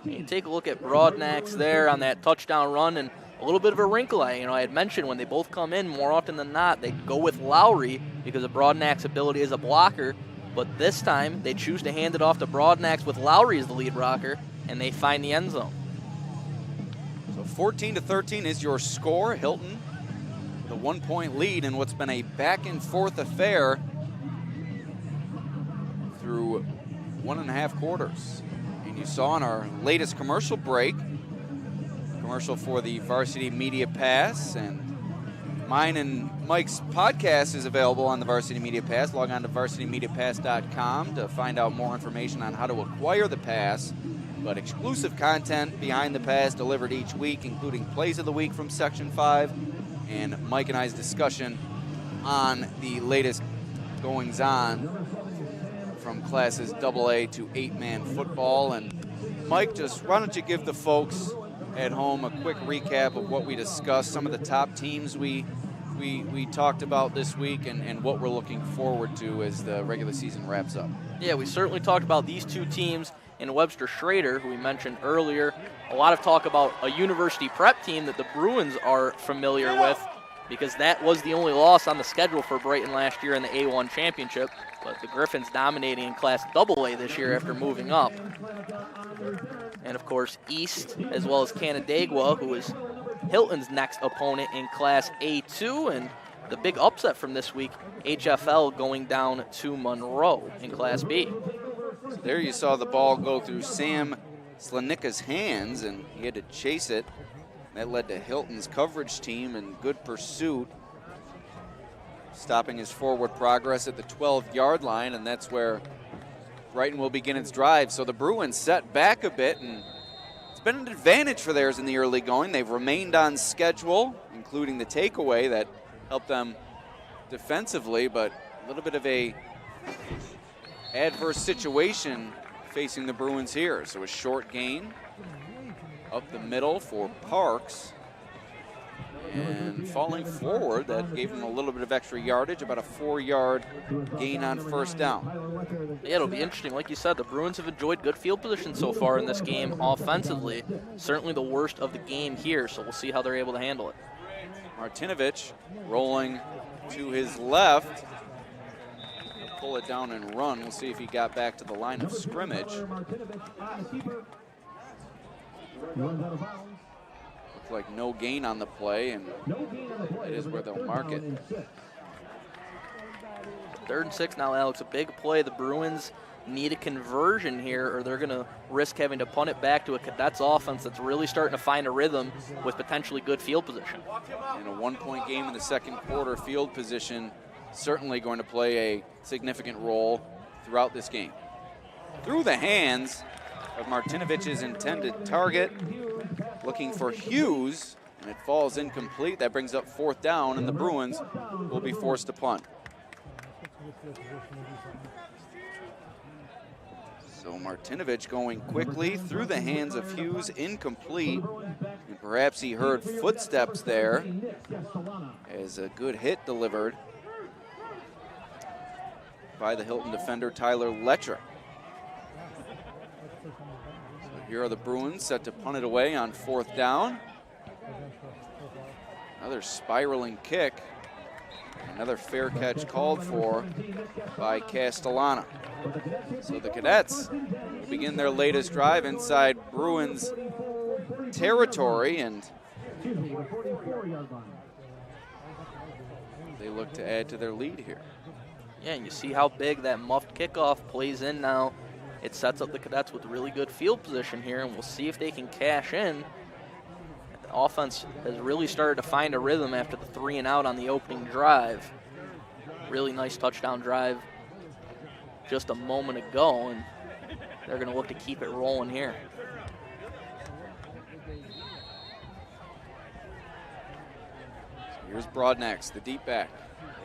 You take a look at Broadnax there on that touchdown run, and a little bit of a wrinkle. I had mentioned when they both come in, more often than not, they go with Lowry because of Broadnax's ability as a blocker. But this time, they choose to hand it off to Broadnax with Lowry as the lead blocker, and they find the end zone. So 14-13 is your score. Hilton with a 1-point lead in what's been a back-and-forth affair through 1.5 quarters. And you saw in our latest commercial break, commercial for the Varsity Media Pass, and mine and Mike's podcast is available on the Varsity Media Pass. Log on to varsitymediapass.com to find out more information on how to acquire the pass. But exclusive content behind the pass delivered each week, including plays of the week from Section 5, and Mike and I's discussion on the latest goings-on from classes AA to 8-man football. And Mike, just why don't you give the folks at home a quick recap of what we discussed, some of the top teams we talked about this week, and what we're looking forward to as the regular season wraps up. Yeah, we certainly talked about these two teams and Webster Schrader, who we mentioned earlier. A lot of talk about a university prep team that the Bruins are familiar with, because that was the only loss on the schedule for Brighton last year in the A1 championship. But the Griffins dominating in Class AA this year after moving up. And of course, East, as well as Canandaigua, who is Hilton's next opponent in Class A2. And the big upset from this week, HFL going down to Monroe in Class B. So there you saw the ball go through Sam Slanicka's hands, and he had to chase it. That led to Hilton's coverage team and good pursuit, stopping his forward progress at the 12-yard line, and that's where Brighton will begin its drive. So the Bruins set back a bit, and it's been an advantage for theirs in the early going. They've remained on schedule, including the takeaway that helped them defensively, but a little bit of a adverse situation facing the Bruins here. So a short gain up the middle for Parks. And falling forward, that gave him a little bit of extra yardage, about a 4-yard gain on first down. Yeah, it'll be interesting. Like you said, the Bruins have enjoyed good field position so far in this game offensively. Certainly the worst of the game here, so we'll see how they're able to handle it. Martinovich rolling to his left. He'll pull it down and run. We'll see if he got back to the line of scrimmage. Looks like no gain on the play, and that is where they'll mark it. 3rd and 6 now, Alex. A big play. The Bruins need a conversion here, or they're going to risk having to punt it back to a Cadets offense that's really starting to find a rhythm with potentially good field position. In a 1-point game in the second quarter, field position certainly going to play a significant role throughout this game. Through the hands of Martinovich's intended target, looking for Hughes, and it falls incomplete. That brings up 4th down, and the Bruins will be forced to punt. So Martinovich going quickly through the hands of Hughes, incomplete, and perhaps he heard footsteps there as a good hit delivered by the Hilton defender Tyler Letcher. Here are the Bruins set to punt it away on 4th down. Another spiraling kick. Another fair catch called for by Castellana. So the Cadets begin their latest drive inside Bruins territory, and they look to add to their lead here. Yeah, and you see how big that muffed kickoff plays in now. It sets up the Cadets with really good field position here, and we'll see if they can cash in. The offense has really started to find a rhythm after the 3-and-out on the opening drive. Really nice touchdown drive just a moment ago, and they're going to look to keep it rolling here. So here's Broadnax, the deep back.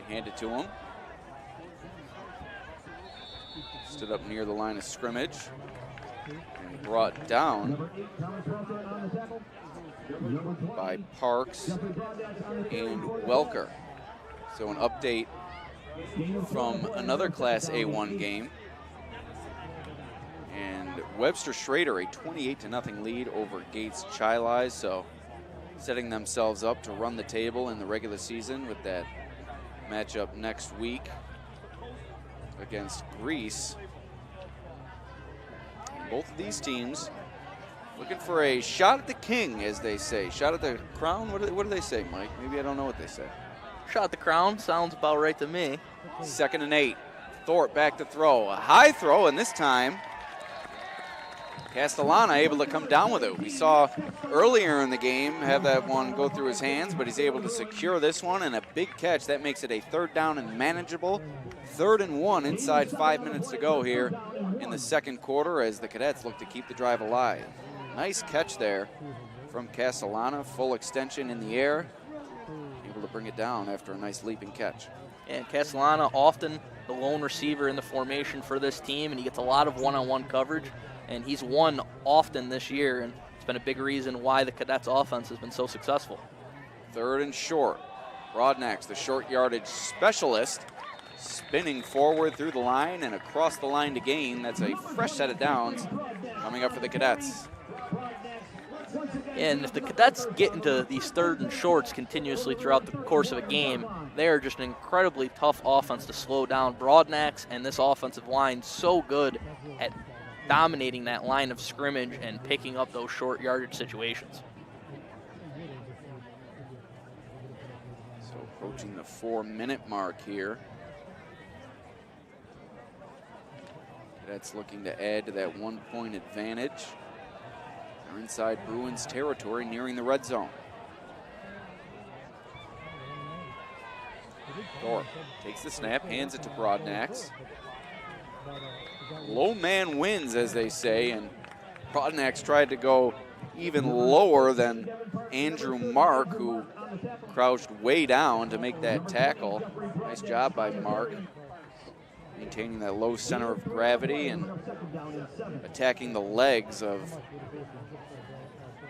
They hand it to him. Stood up near the line of scrimmage and brought down by Parks and Welker. So an update from another Class A1 game. And Webster Schrader, a 28-0 lead over Gates Chilai. So setting themselves up to run the table in the regular season with that matchup next week against Greece. And both of these teams looking for a shot at the king, as they say. Shot at the crown? What do they say, Mike? Maybe I don't know what they say. Shot at the crown sounds about right to me. 2nd and 8. Thorpe back to throw. A high throw, and this time Castellana able to come down with it. We saw earlier in the game have that one go through his hands, but he's able to secure this one, and a big catch. That makes it a 3rd down and manageable. 3rd and 1 inside 5 minutes to go here in the second quarter as the Cadets look to keep the drive alive. Nice catch there from Castellana. Full extension in the air. Able to bring it down after a nice leaping catch. And Castellana often the lone receiver in the formation for this team, and he gets a lot of one-on-one coverage. And he's won often this year, and it's been a big reason why the Cadets offense has been so successful. 3rd and short. Broadnax, the short yardage specialist, spinning forward through the line and across the line to gain. That's a fresh set of downs coming up for the Cadets. And if the Cadets get into these 3rd and shorts continuously throughout the course of a game, they are just an incredibly tough offense to slow down. Broadnax and this offensive line so good at dominating that line of scrimmage and picking up those short yardage situations. So approaching the 4-minute mark here. That's looking to add to that 1-point advantage. They're inside Bruins territory, nearing the red zone. Thorpe takes the snap, hands it to Broadnax. Low man wins, as they say, and Broadnax tried to go even lower than Andrew Mark, who crouched way down to make that tackle. Nice job by Mark, maintaining that low center of gravity and attacking the legs of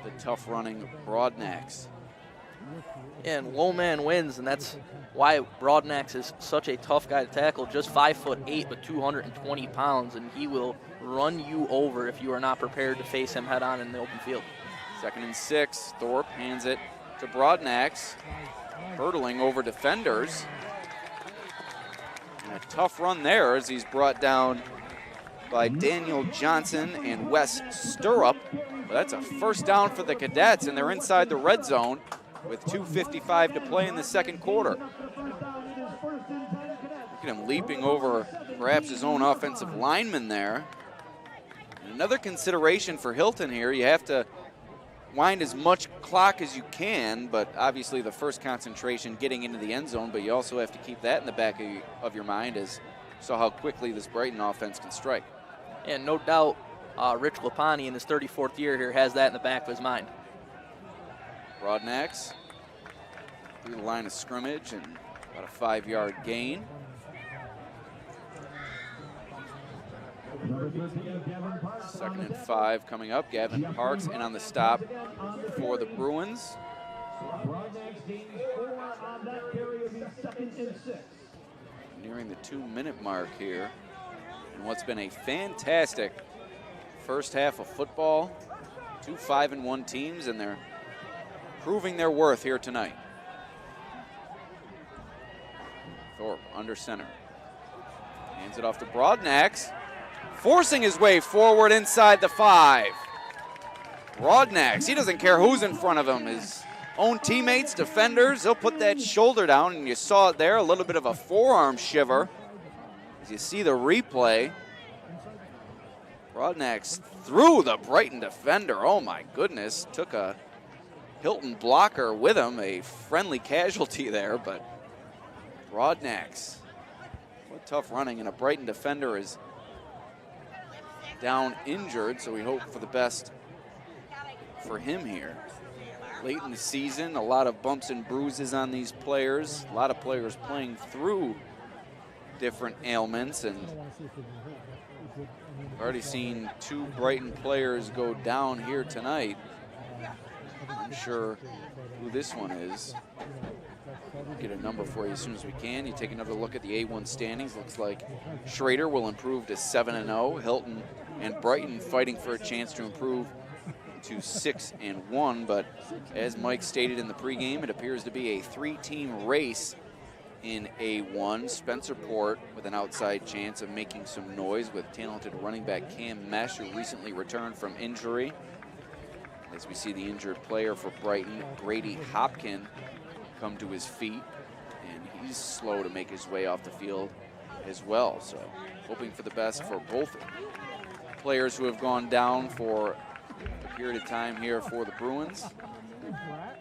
the tough-running Broadnax. And low man wins, and that's why Broadnax is such a tough guy to tackle. Just 5'8", but 220 pounds, and he will run you over if you are not prepared to face him head-on in the open field. 2nd and 6. Thorpe hands it to Broadnax, hurdling over defenders. And a tough run there as he's brought down by Daniel Johnson and Wes Stirrup. But that's a 1st down for the Cadets, and they're inside the red zone with 2:55 to play in the second quarter. Look at him leaping over perhaps his own offensive lineman there. And another consideration for Hilton here, you have to wind as much clock as you can, but obviously the first concentration getting into the end zone, but you also have to keep that in the back of your mind as you saw how quickly this Brighton offense can strike. And no doubt Rich Lapani in his 34th year here has that in the back of his mind. Broadnax through the line of scrimmage and about a 5-yard gain. Second and 5 coming up. Gavin Parks in on the stop for the Bruins. Nearing the 2-minute mark here. And what's been a fantastic first half of football. 2 5-1 teams, and they're proving their worth here tonight. Thorpe under center. Hands it off to Broadnax, forcing his way forward inside the 5. Broadnax, he doesn't care who's in front of him. His own teammates, defenders, he'll put that shoulder down, and you saw it there, a little bit of a forearm shiver. As you see the replay, Broadnax threw the Brighton defender. Oh my goodness, took a Hilton blocker with him, a friendly casualty there, but Broadnax, what tough running, and a Brighton defender is down injured, so we hope for the best for him here. Late in the season, a lot of bumps and bruises on these players, a lot of players playing through different ailments, and I've already seen 2 Brighton players go down here tonight. I'm sure who this one is. get a number for you as soon as we can. You take another look at the A1 standings. Looks like Schrader will improve to 7-0. Hilton and Brighton fighting for a chance to improve to 6-1. But as Mike stated in the pregame, it appears to be a 3-team race in A1. Spencerport with an outside chance of making some noise with talented running back Cam Mesh, who recently returned from injury. As we see the injured player for Brighton, Grady Hopkin, come to his feet, and he's slow to make his way off the field as well. So hoping for the best for both players who have gone down for a period of time here for the Bruins.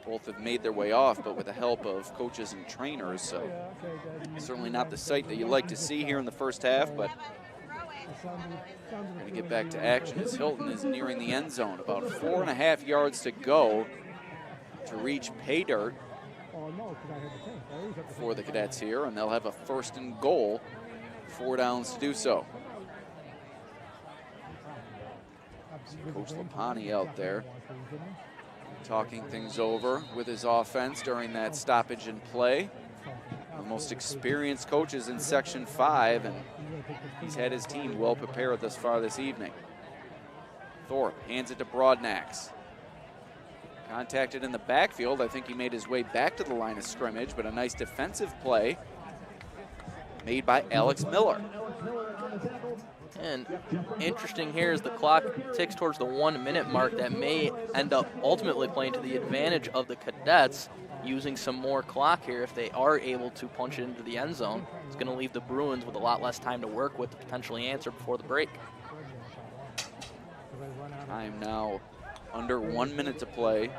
Both have made their way off, but with the help of coaches and trainers. So certainly not the sight that you like to see here in the first half, but going to get back to action as Hilton is nearing the end zone. About 4.5 yards to go to reach pay dirt for the Cadets here, and they'll have a 1st and goal, 4 downs to do so. Coach Lapani out there talking things over with his offense during that stoppage in play. The most experienced coaches in Section 5, and he's had his team well prepared thus far this evening. Thorpe hands it to Broadnax. Contacted in the backfield. I think he made his way back to the line of scrimmage, but a nice defensive play made by Alex Miller. And interesting here as the clock ticks towards the 1 minute mark, that may end up ultimately playing to the advantage of the Cadets, using some more clock here. If they are able to punch it into the end zone, it's going to leave the Bruins with a lot less time to work with to potentially answer before the break. Time now under 1 minute to play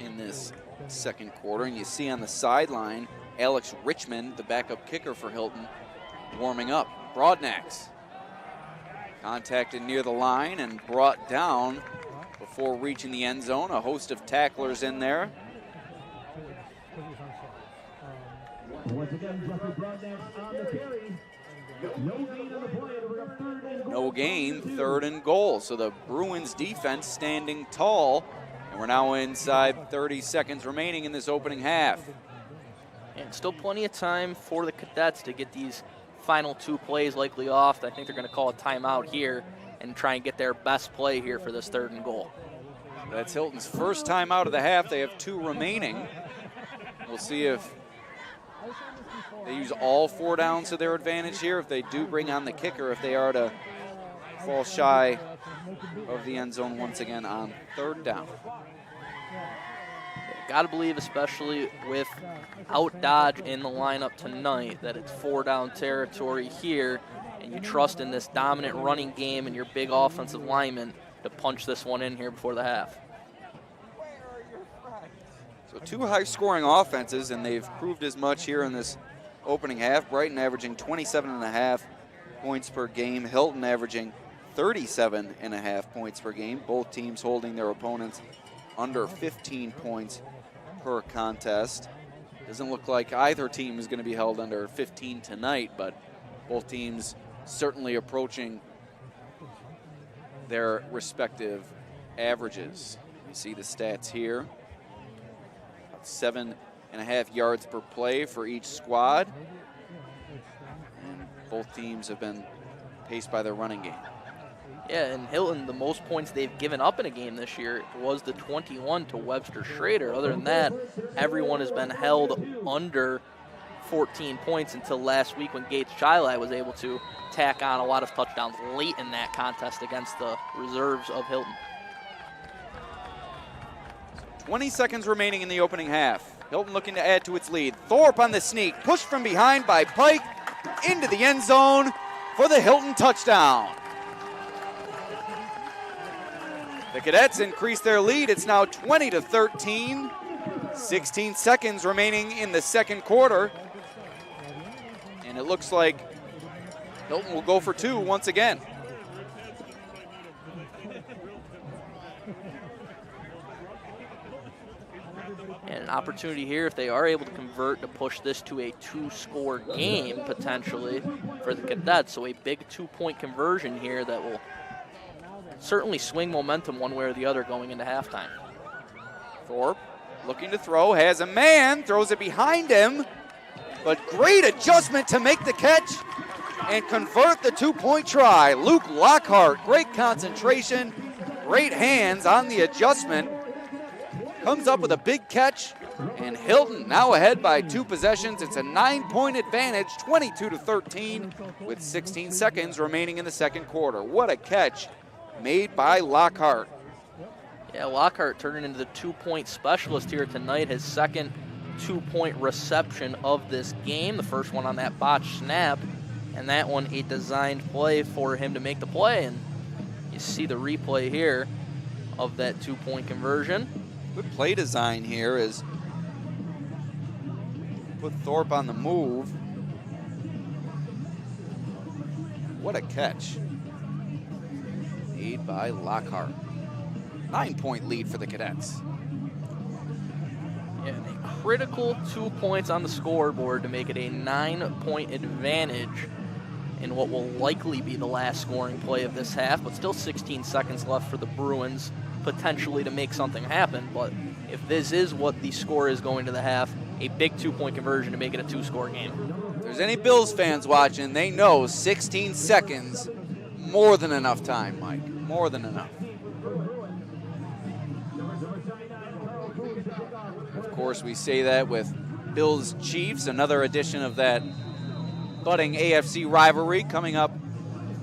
in this second quarter, and you see on the sideline Alex Richmond, the backup kicker for Hilton, warming up. Broadnax contacted near the line and brought down before reaching the end zone. A host of tacklers in there. Once again, Jeffrey Broadnax on the carry. No gain on the play. We're up 3rd and goal. No gain, 3rd and goal. So the Bruins defense standing tall, and we're now inside 30 seconds remaining in this opening half. And still plenty of time for the Cadets to get these final 2 plays likely off. I think they're going to call a timeout here and try and get their best play here for this 3rd and goal. That's Hilton's first time out of the half. They have 2 remaining. We'll see if they use all 4 downs to their advantage here. If they do bring on the kicker, if they are to fall shy of the end zone once again on 3rd down. Got to believe, especially without Dodge in the lineup tonight, that it's 4 down territory here, and you trust in this dominant running game and your big offensive lineman to punch this one in here before the half. So 2 high-scoring offenses, and they've proved as much here in this opening half. Brighton averaging 27.5 points per game. Hilton averaging 37.5 points per game. Both teams holding their opponents under 15 points per contest. Doesn't look like either team is going to be held under 15 tonight, but both teams certainly approaching their respective averages. You see the stats here. 7.5 yards per play for each squad. And both teams have been paced by their running game. Yeah, and Hilton, the most points they've given up in a game this year was the 21 to Webster Schrader. Other than that, everyone has been held under 14 points until last week when Gates Chili was able to tack on a lot of touchdowns late in that contest against the reserves of Hilton. 20 seconds remaining in the opening half. Hilton looking to add to its lead. Thorpe on the sneak, pushed from behind by Pike into the end zone for the Hilton touchdown. The Cadets increase their lead. It's now 20-13. 16 seconds remaining in the second quarter. And it looks like Hilton will go for 2 once again. And an opportunity here, if they are able to convert, to push this to a 2-score game potentially for the Cadets. So a big 2-point conversion here that will certainly swing momentum one way or the other going into halftime. Thorpe looking to throw, has a man, throws it behind him, but great adjustment to make the catch and convert the 2-point try. Luke Lockhart, great concentration, great hands on the adjustment, comes up with a big catch, and Hilton now ahead by 2 possessions. It's a 9-point advantage, 22-13, with 16 seconds remaining in the second quarter. What a catch made by Lockhart. Yeah, Lockhart turning into the 2-point specialist here tonight. His second 2-point reception of this game. The first one on that botched snap, and that one a designed play for him to make the play. And you see the replay here of that 2-point conversion. Good play design here is put Thorpe on the move. What a catch made by Lockhart. 9-point lead for the Cadets. Yeah, a critical 2 points on the scoreboard to make it a 9-point advantage in what will likely be the last scoring play of this half, but still 16 seconds left for the Bruins potentially to make something happen. But if this is what the score is going to the half, a big 2-point conversion to make it a 2-score game. If there's any Bills fans watching, they know 16 seconds, more than enough time, Mike, more than enough. Of course, we say that with Bills Chiefs, another edition of that budding AFC rivalry coming up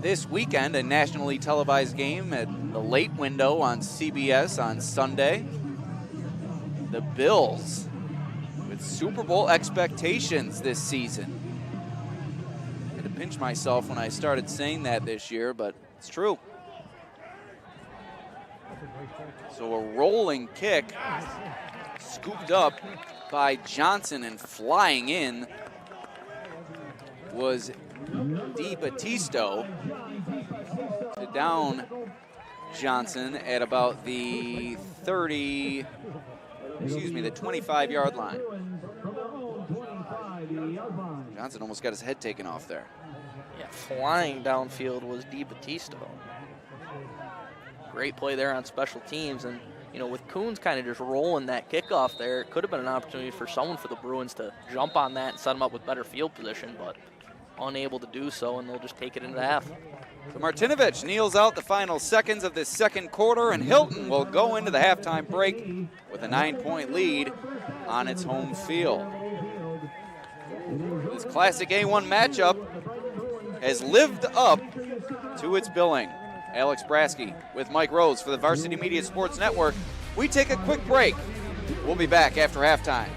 this weekend, a nationally televised game at the late window on CBS on Sunday. The Bills with Super Bowl expectations this season. I had to pinch myself when I started saying that this year, but it's true. So a rolling kick, scooped up by Johnson, and flying in was DiBattisto to down Johnson at about the 25-yard line. Johnson almost got his head taken off there. Yeah, flying downfield was DiBattisto. Great play there on special teams, and you know, with Coons kind of just rolling that kickoff there, it could have been an opportunity for someone for the Bruins to jump on that and set them up with better field position, but unable to do so, and they'll just take it into the half. So Martinovich kneels out the final seconds of this second quarter, and Hilton will go into the halftime break with a 9-point lead on its home field. This classic A1 matchup has lived up to its billing. Alex Brasky with Mike Rose for the Varsity Media Sports Network. We take a quick break. We'll be back after halftime.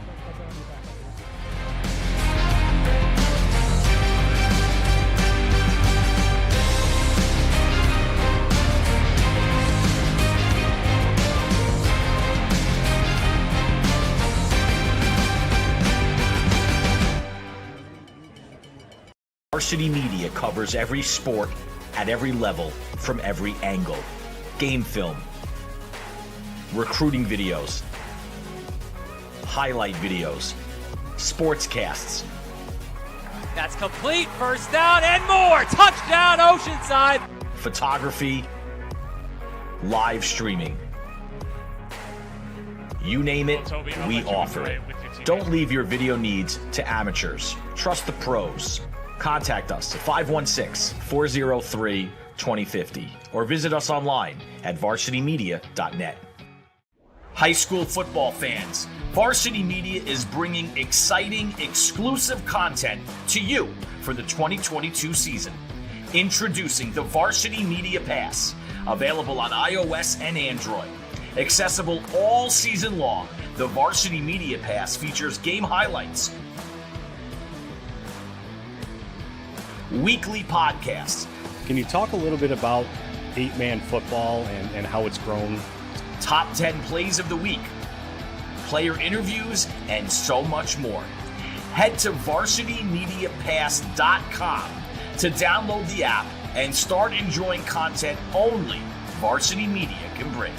Varsity Media covers every sport at every level, from every angle. Game film, recruiting videos, highlight videos, sportscasts. That's complete. First down and more. Touchdown, Oceanside. Photography, live streaming. You name it, we offer it. Don't leave your video needs to amateurs. Trust the pros. Contact us at 516-403-2050 or visit us online at varsitymedia.net. High school football fans, Varsity Media is bringing exciting, exclusive content to you for the 2022 season. Introducing the Varsity Media Pass, available on iOS and Android. Accessible all season long, the Varsity Media Pass features game highlights, weekly podcasts. Can you talk a little bit about 8-man football and how it's grown? Top 10 plays of the week, player interviews, and so much more. Head to varsitymediapass.com to download the app and start enjoying content only Varsity Media can bring.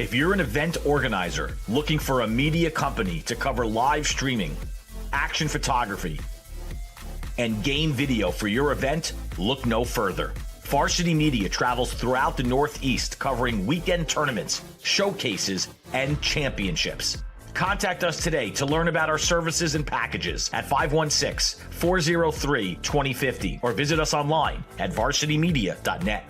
If you're an event organizer looking for a media company to cover live streaming, action photography, and game video for your event, look no further. Varsity Media travels throughout the Northeast covering weekend tournaments, showcases, and championships. Contact us today to learn about our services and packages at 516-403-2050 or visit us online at varsitymedia.net.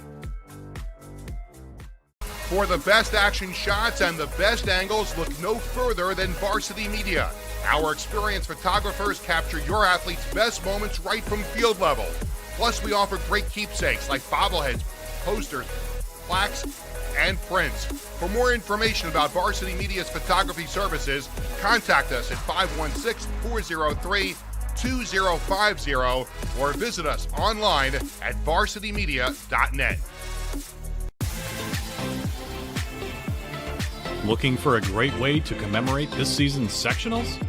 For the best action shots and the best angles, look no further than Varsity Media. Our experienced photographers capture your athletes' best moments right from field level. Plus, we offer great keepsakes like bobbleheads, posters, plaques, and prints. For more information about Varsity Media's photography services, contact us at 516-403-2050 or visit us online at varsitymedia.net. Looking for a great way to commemorate this season's sectionals?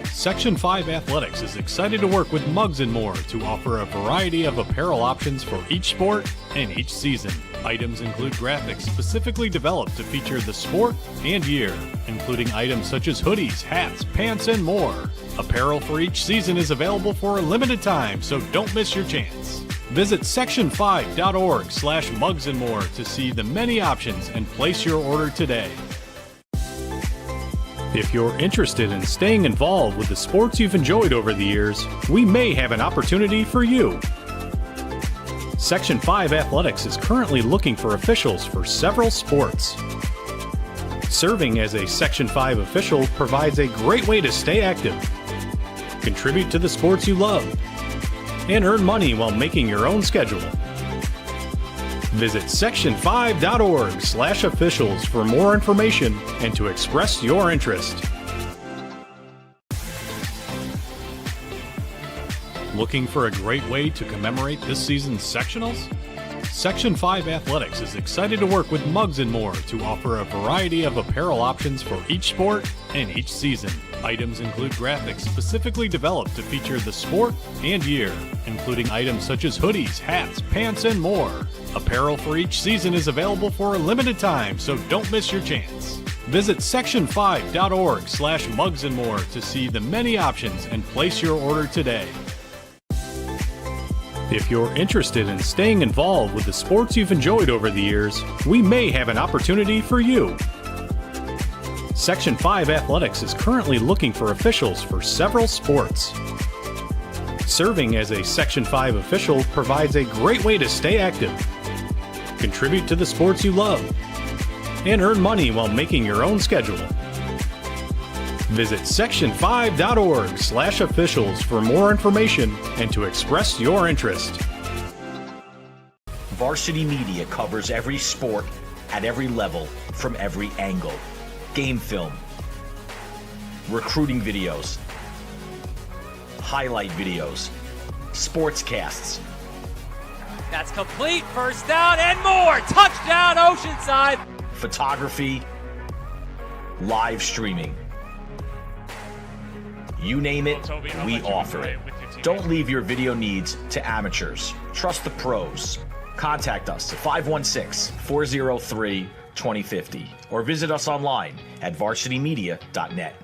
Section 5 Athletics is excited to work with Mugs & More to offer a variety of apparel options for each sport and each season. Items include graphics specifically developed to feature the sport and year, including items such as hoodies, hats, pants, and more. Apparel for each season is available for a limited time, so don't miss your chance. Visit section5.org/mugsandmore to see the many options and place your order today. If you're interested in staying involved with the sports you've enjoyed over the years, we may have an opportunity for you. Section 5 Athletics is currently looking for officials for several sports. Serving as a Section 5 official provides a great way to stay active, contribute to the sports you love, and earn money while making your own schedule. Visit section5.org/officials for more information and to express your interest. Looking for a great way to commemorate this season's sectionals? Section 5 Athletics is excited to work with Mugs & More to offer a variety of apparel options for each sport and each season. Items include graphics specifically developed to feature the sport and year, including items such as hoodies, hats, pants, and more. Apparel for each season is available for a limited time, so don't miss your chance. Visit section5.org/mugsandmore to see the many options and place your order today. If you're interested in staying involved with the sports you've enjoyed over the years, we may have an opportunity for you. Section 5 Athletics is currently looking for officials for several sports. Serving as a Section 5 official provides a great way to stay active, contribute to the sports you love, and earn money while making your own schedule. Visit section5.org/officials for more information and to express your interest. Varsity Media covers every sport at every level from every angle. Game film, recruiting videos, highlight videos, sportscasts. That's complete. First down and more. Touchdown, Oceanside. Photography, live streaming. You name it, we offer it. Don't leave your video needs to amateurs. Trust the pros. Contact us at 516-403-2050 or visit us online at varsitymedia.net.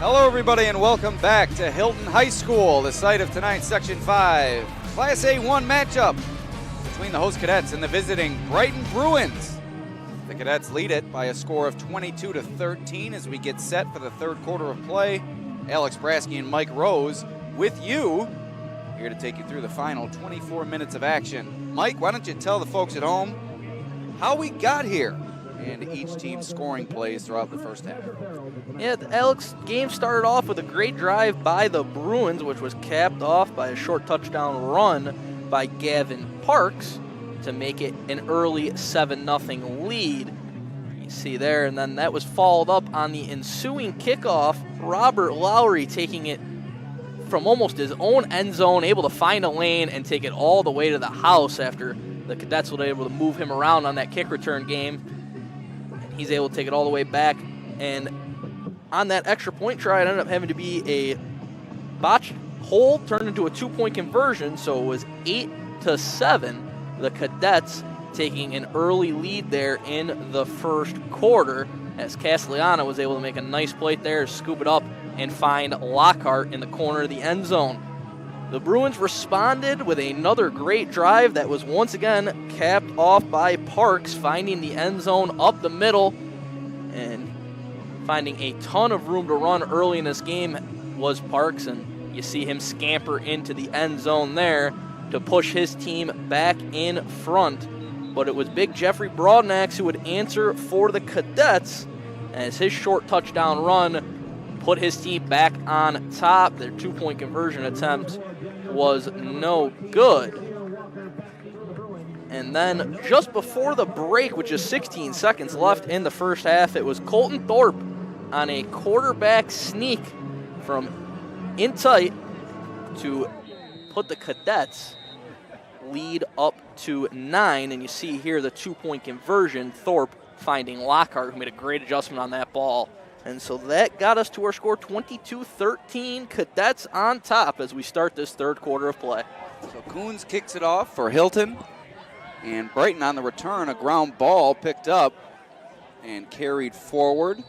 Hello, everybody, and welcome back to Hilton High School, the site of tonight's Section 5 Class A1 matchup between the host Cadets and the visiting Brighton Bruins. The Cadets lead it by a score of 22-13 as we get set for the third quarter of play. Alex Brasky and Mike Rose with you, here to take you through the final 24 minutes of action. Mike, why don't you tell the folks at home how we got here and each team scoring plays throughout the first half. Yeah, the Alex game started off with a great drive by the Bruins, which was capped off by a short touchdown run by Gavin Parks to make it an early 7-0 lead. You see there, and then that was followed up on the ensuing kickoff. Robert Lowry taking it from almost his own end zone, able to find a lane and take it all the way to the house after the Cadets were able to move him around on that kick return game. He's able to take it all the way back, and on that extra point try, it ended up having to be a botched hole turned into a 2-point conversion, so it was 8-7. The Cadets taking an early lead there in the first quarter, as Castellano was able to make a nice play there, scoop it up, and find Lockhart in the corner of the end zone. The Bruins responded with another great drive that was once again capped off by Parks, finding the end zone up the middle and finding a ton of room to run early in this game was Parks, and you see him scamper into the end zone there to push his team back in front. But it was big Jeffrey Broadnax who would answer for the Cadets as his short touchdown run put his team back on top. Their 2-point conversion attempt was no good. And then just before the break, with just 16 seconds left in the first half, it was Colton Thorpe on a quarterback sneak from in tight to put the Cadets lead up to 9. And you see here the 2-point conversion, Thorpe finding Lockhart, who made a great adjustment on that ball. And so that got us to our score, 22-13, Cadets on top as we start this third quarter of play. So Coons kicks it off for Hilton, and Brighton on the return, a ground ball picked up and carried forward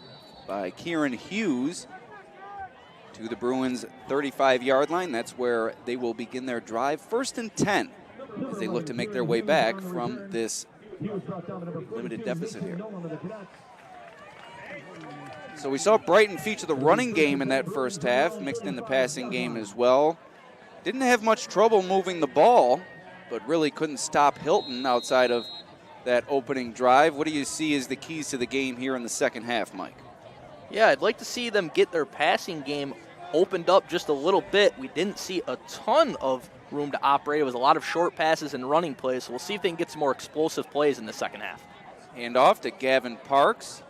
by Kieran Hughes to the Bruins' 35-yard line. That's where they will begin their drive. 1st and 10 as they look to make their way back from this limited deficit here. So we saw Brighton feature the running game in that first half, mixed in the passing game as well. Didn't have much trouble moving the ball, but really couldn't stop Hilton outside of that opening drive. What do you see as the keys to the game here in the second half, Mike? Yeah, I'd like to see them get their passing game opened up just a little bit. We didn't see a ton of room to operate. It was a lot of short passes and running plays, so we'll see if they can get some more explosive plays in the second half. Hand off to Gavin Parks.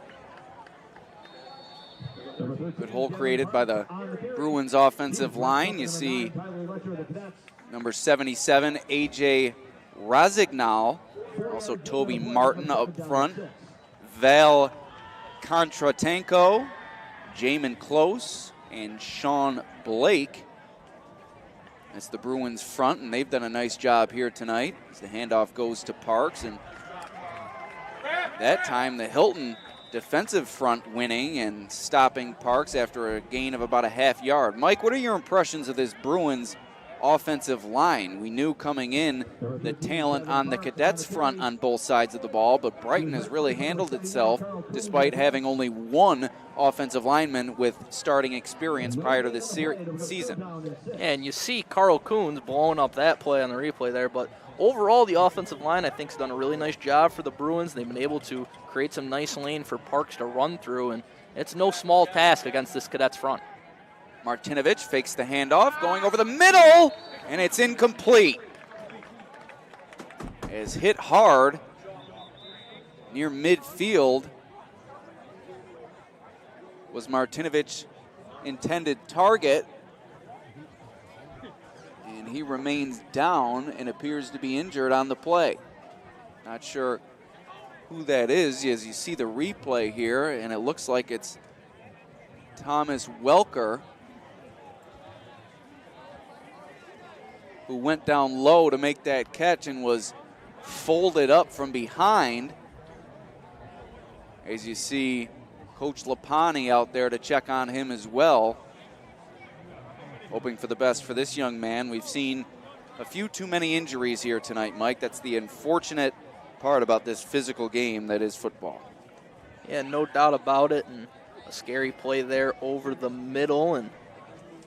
Good hole created by the Bruins offensive line. You see number 77, A.J. Rozignol, also Toby Martin up front, Val Kontratenko, Jamin Close, and Sean Blake. That's the Bruins front, and they've done a nice job here tonight as the handoff goes to Parks, and that time the Hilton defensive front winning and stopping Parks after a gain of about a half yard. Mike, what are your impressions of this Bruins offensive line? We knew coming in the talent on the Cadets front on both sides of the ball, but Brighton has really handled itself despite having only one offensive lineman with starting experience prior to this season. And you see Carl Coons blowing up that play on the replay there, but overall the offensive line I think has done a really nice job for the Bruins. They've been able to create some nice lane for Parks to run through, and it's no small task against this Cadets front. Martinovich fakes the handoff, going over the middle, and it's incomplete. As hit hard near midfield was Martinovich intended target, and he remains down and appears to be injured on the play. Not sure who that is as you see the replay here, and it looks like it's Thomas Welker, who went down low to make that catch and was folded up from behind. As you see Coach Lapani out there to check on him as well. Hoping for the best for this young man. We've seen a few too many injuries here tonight, Mike. That's the unfortunate part about this physical game that is football. Yeah, no doubt about it. And a scary play there over the middle, and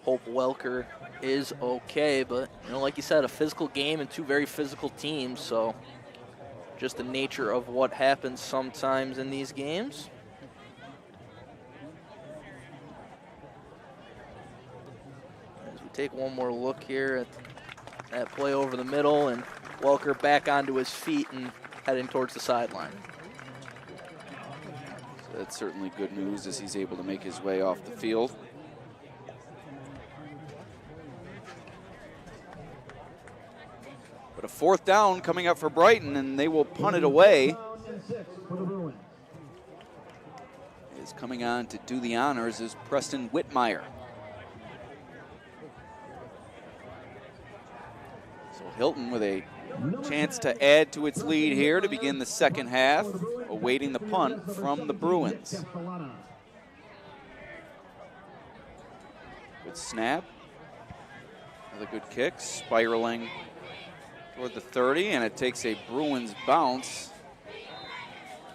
hope Welker is okay. But, like you said, a physical game and two very physical teams, so just the nature of what happens sometimes in these games. As we take one more look here at that play over the middle, and Welker back onto his feet and heading towards the sideline. So that's certainly good news as he's able to make his way off the field. But a fourth down coming up for Brighton, and they will punt it away. Is coming on to do the honors is Preston Whitmire. So Hilton with a chance to add to its lead here to begin the second half, awaiting the punt from the Bruins. Good snap. Another good kick, spiraling toward the 30, and it takes a Bruins bounce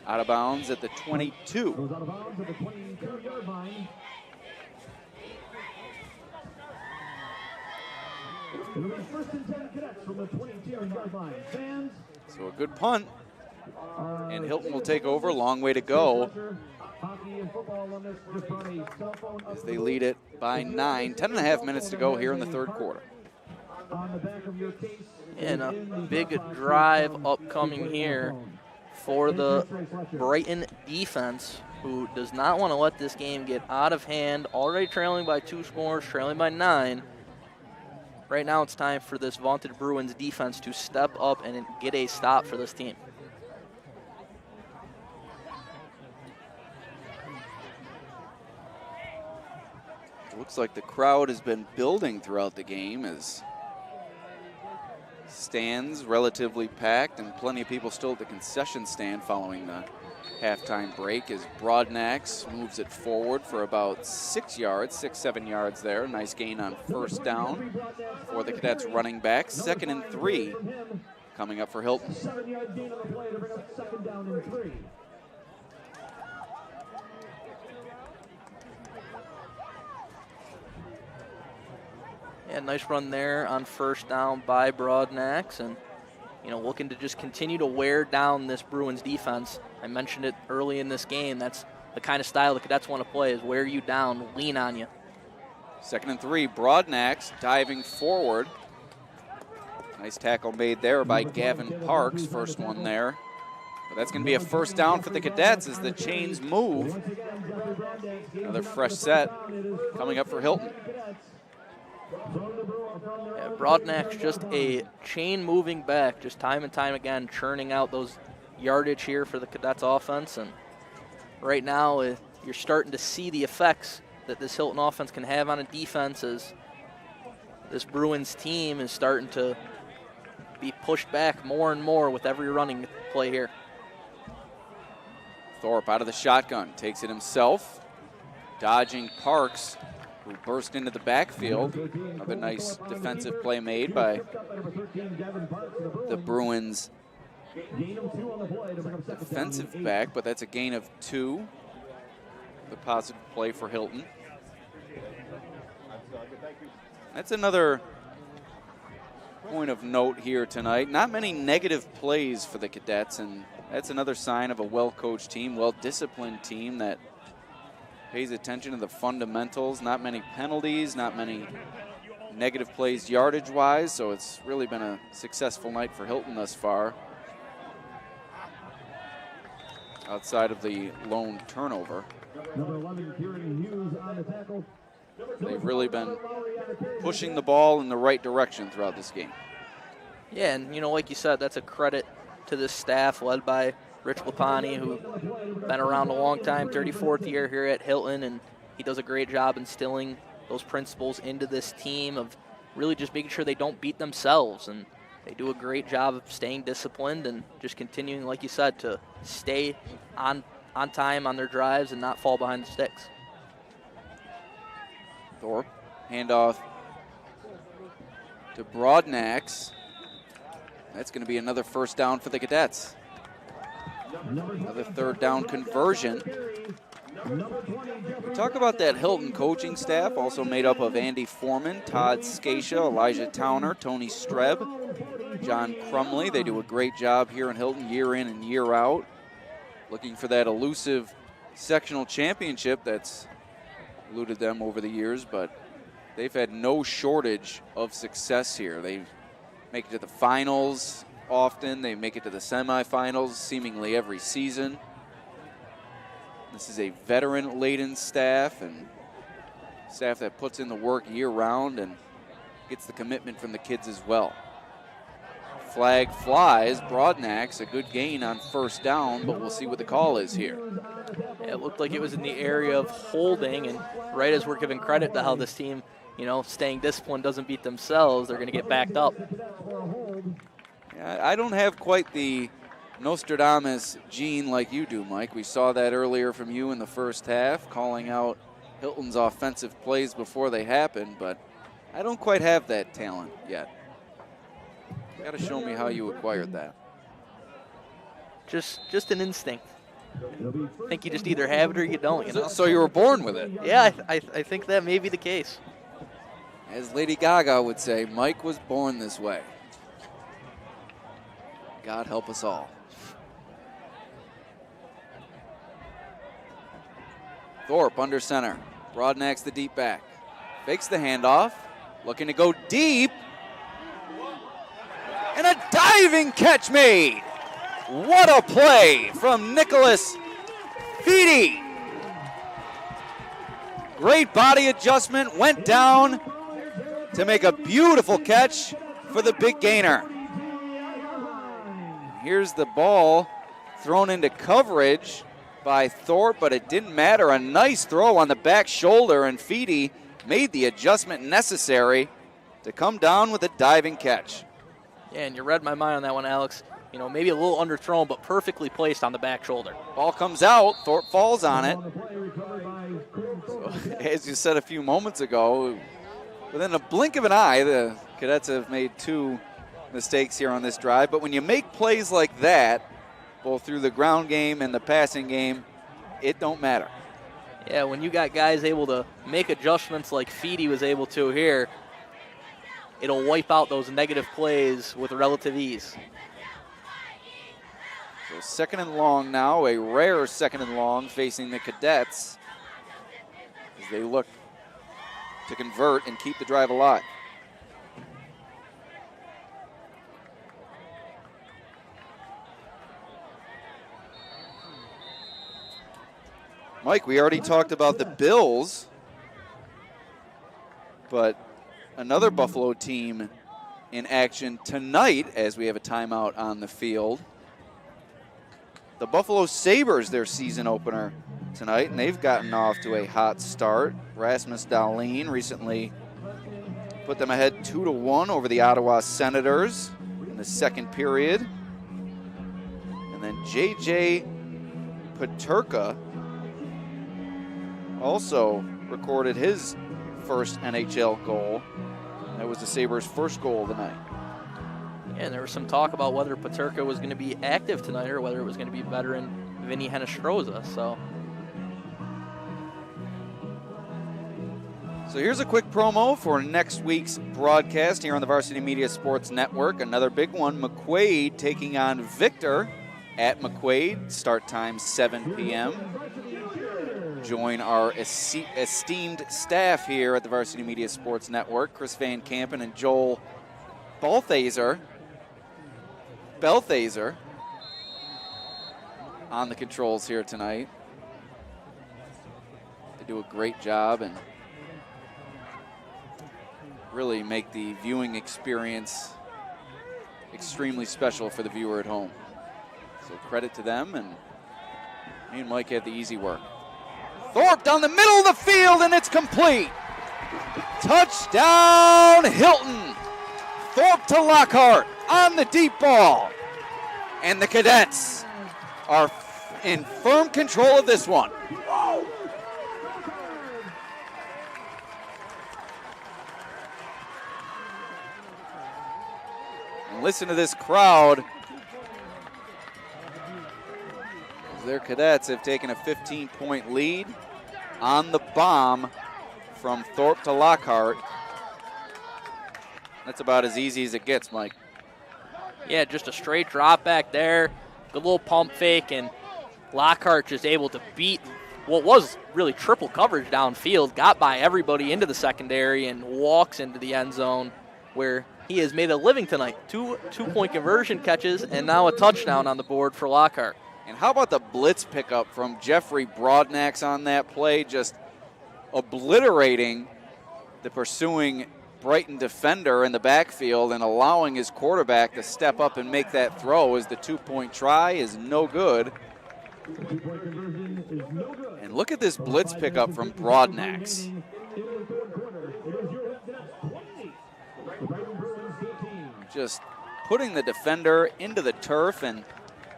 out of bounds at the 22. Goes out of bounds at the 22-yard line. It'll be first and 10 Cadets from the 22-yard line. Fans. So a good punt, and Hilton will take over. Long way to go as they lead it by 9. 10.5 minutes to go here in the third quarter. And a big drive upcoming here for the Brighton defense, who does not want to let this game get out of hand. Already trailing by 2 scores, trailing by 9. Right now it's time for this vaunted Bruins defense to step up and get a stop for this team. It looks like the crowd has been building throughout the game as stands relatively packed and plenty of people still at the concession stand following the halftime break as Broadnax moves it forward for about 6 yards, 6-7 yards there. Nice gain on first down for the Cadets running back. 2nd and 3 coming up for Hilton. 7-yard gain on the play to bring up 2nd down and 3. Yeah, nice run there on first down by Broadnax, and looking to just continue to wear down this Bruins defense. I mentioned it early in this game. That's the kind of style the Cadets want to play, is wear you down, lean on you. 2nd and 3, Broadnax diving forward. Nice tackle made there by Gavin Parks, first one there. But that's going to be a first down for the Cadets as the chains move. Another fresh set coming up for Hilton. Yeah, Broadnax just a chain moving back, just time and time again churning out those yardage here for the Cadets offense. And right now you're starting to see the effects that this Hilton offense can have on a defense as this Bruins team is starting to be pushed back more and more with every running play here. Thorpe out of the shotgun, takes it himself, dodging Parks, who burst into the backfield. Another nice defensive play made by the Bruins defensive back, but that's a gain of 2. The positive play for Hilton. That's another point of note here tonight. Not many negative plays for the Cadets, and that's another sign of a well-coached team, well-disciplined team that pays attention to the fundamentals. Not many penalties, not many negative plays yardage-wise, so it's really been a successful night for Hilton thus far, outside of the lone turnover. They've really been pushing the ball in the right direction throughout this game. Yeah, and like you said, that's a credit to this staff led by Rich Lapani, who been around a long time, 34th year here at Hilton, and he does a great job instilling those principles into this team of really just making sure they don't beat themselves, and they do a great job of staying disciplined and just continuing, like you said, to stay on on time on their drives and not fall behind the sticks. Thorpe, handoff to Broadnax. That's going to be another first down for the Cadets. Another third down conversion. We talk about that Hilton coaching staff, also made up of Andy Foreman, Todd Scatia, Elijah Towner, Tony Streb, John Crumley. They do a great job here in Hilton year in and year out, looking for that elusive sectional championship that's eluded them over the years, but they've had no shortage of success here. They make it to the finals often. They make it to the semifinals seemingly every season. This is a veteran-laden staff and staff that puts in the work year-round and gets the commitment from the kids as well. Flag flies. Broadnax, a good gain on first down, but we'll see what the call is here. It looked like it was in the area of holding, and right as we're giving credit to how this team, staying disciplined doesn't beat themselves, they're going to get backed up. Yeah, I don't have quite the Nostradamus gene like you do, Mike. We saw that earlier from you in the first half, calling out Hilton's offensive plays before they happened, but I don't quite have that talent yet. You got to show me how you acquired that. Just an instinct. I think you just either have it or you don't. So you were born with it? Yeah, I think that may be the case. As Lady Gaga would say, Mike was born this way. God help us all. Thorpe under center. Broadnax the deep back. Fakes the handoff. Looking to go deep. And a diving catch made. What a play from Nicholas Feedy. Great body adjustment. Went down to make a beautiful catch for the big gainer. Here's the ball thrown into coverage by Thorpe, but it didn't matter. A nice throw on the back shoulder, and Feedy made the adjustment necessary to come down with a diving catch. Yeah, and you read my mind on that one, Alex. Maybe a little underthrown, but perfectly placed on the back shoulder. Ball comes out, Thorpe falls on it. So, as you said a few moments ago, within a blink of an eye, the Cadets have made two mistakes here on this drive, but when you make plays like that, both through the ground game and the passing game, it don't matter. Yeah, when you got guys able to make adjustments like Feedy was able to here, it'll wipe out those negative plays with relative ease. So second and long now, a rare second and long facing the Cadets as they look to convert and keep the drive alive. Mike, we already talked about the Bills, but another Buffalo team in action tonight as we have a timeout on the field. The Buffalo Sabres, their season opener tonight, and they've gotten off to a hot start. Rasmus Dahlin recently put them ahead 2-1 over the Ottawa Senators in the second period. And then J.J. Peterka also recorded his first NHL goal. That was the Sabres' first goal of the night. And there was some talk about whether Peterka was going to be active tonight or whether it was going to be veteran Vinny Hennestroza. So here's a quick promo for next week's broadcast here on the Varsity Media Sports Network. Another big one, McQuaid taking on Victor at McQuaid. Start time 7 p.m. Join our esteemed staff here at the Varsity Media Sports Network, Chris Van Kampen and Joel Balthaser on the controls here tonight. They do a great job and really make the viewing experience extremely special for the viewer at home. So credit to them, and me and Mike had the easy work. Thorpe down the middle of the field, and it's complete. Touchdown, Hilton. Thorpe to Lockhart on the deep ball. And the Cadets are in firm control of this one. And listen to this crowd. Their Cadets have taken a 15-point lead on the bomb from Thorpe to Lockhart. That's about as easy as it gets, Mike. Yeah, just a straight drop back there. Good little pump fake, and Lockhart just able to beat what was really triple coverage downfield, got by everybody into the secondary, and walks into the end zone where he has made a living tonight. Two-point conversion catches, and now a touchdown on the board for Lockhart. And how about the blitz pickup from Jeffrey Broadnax on that play, just obliterating the pursuing Brighton defender in the backfield and allowing his quarterback to step up and make that throw as the 2-point try is no good. And look at this blitz pickup from Broadnax. Just putting the defender into the turf, and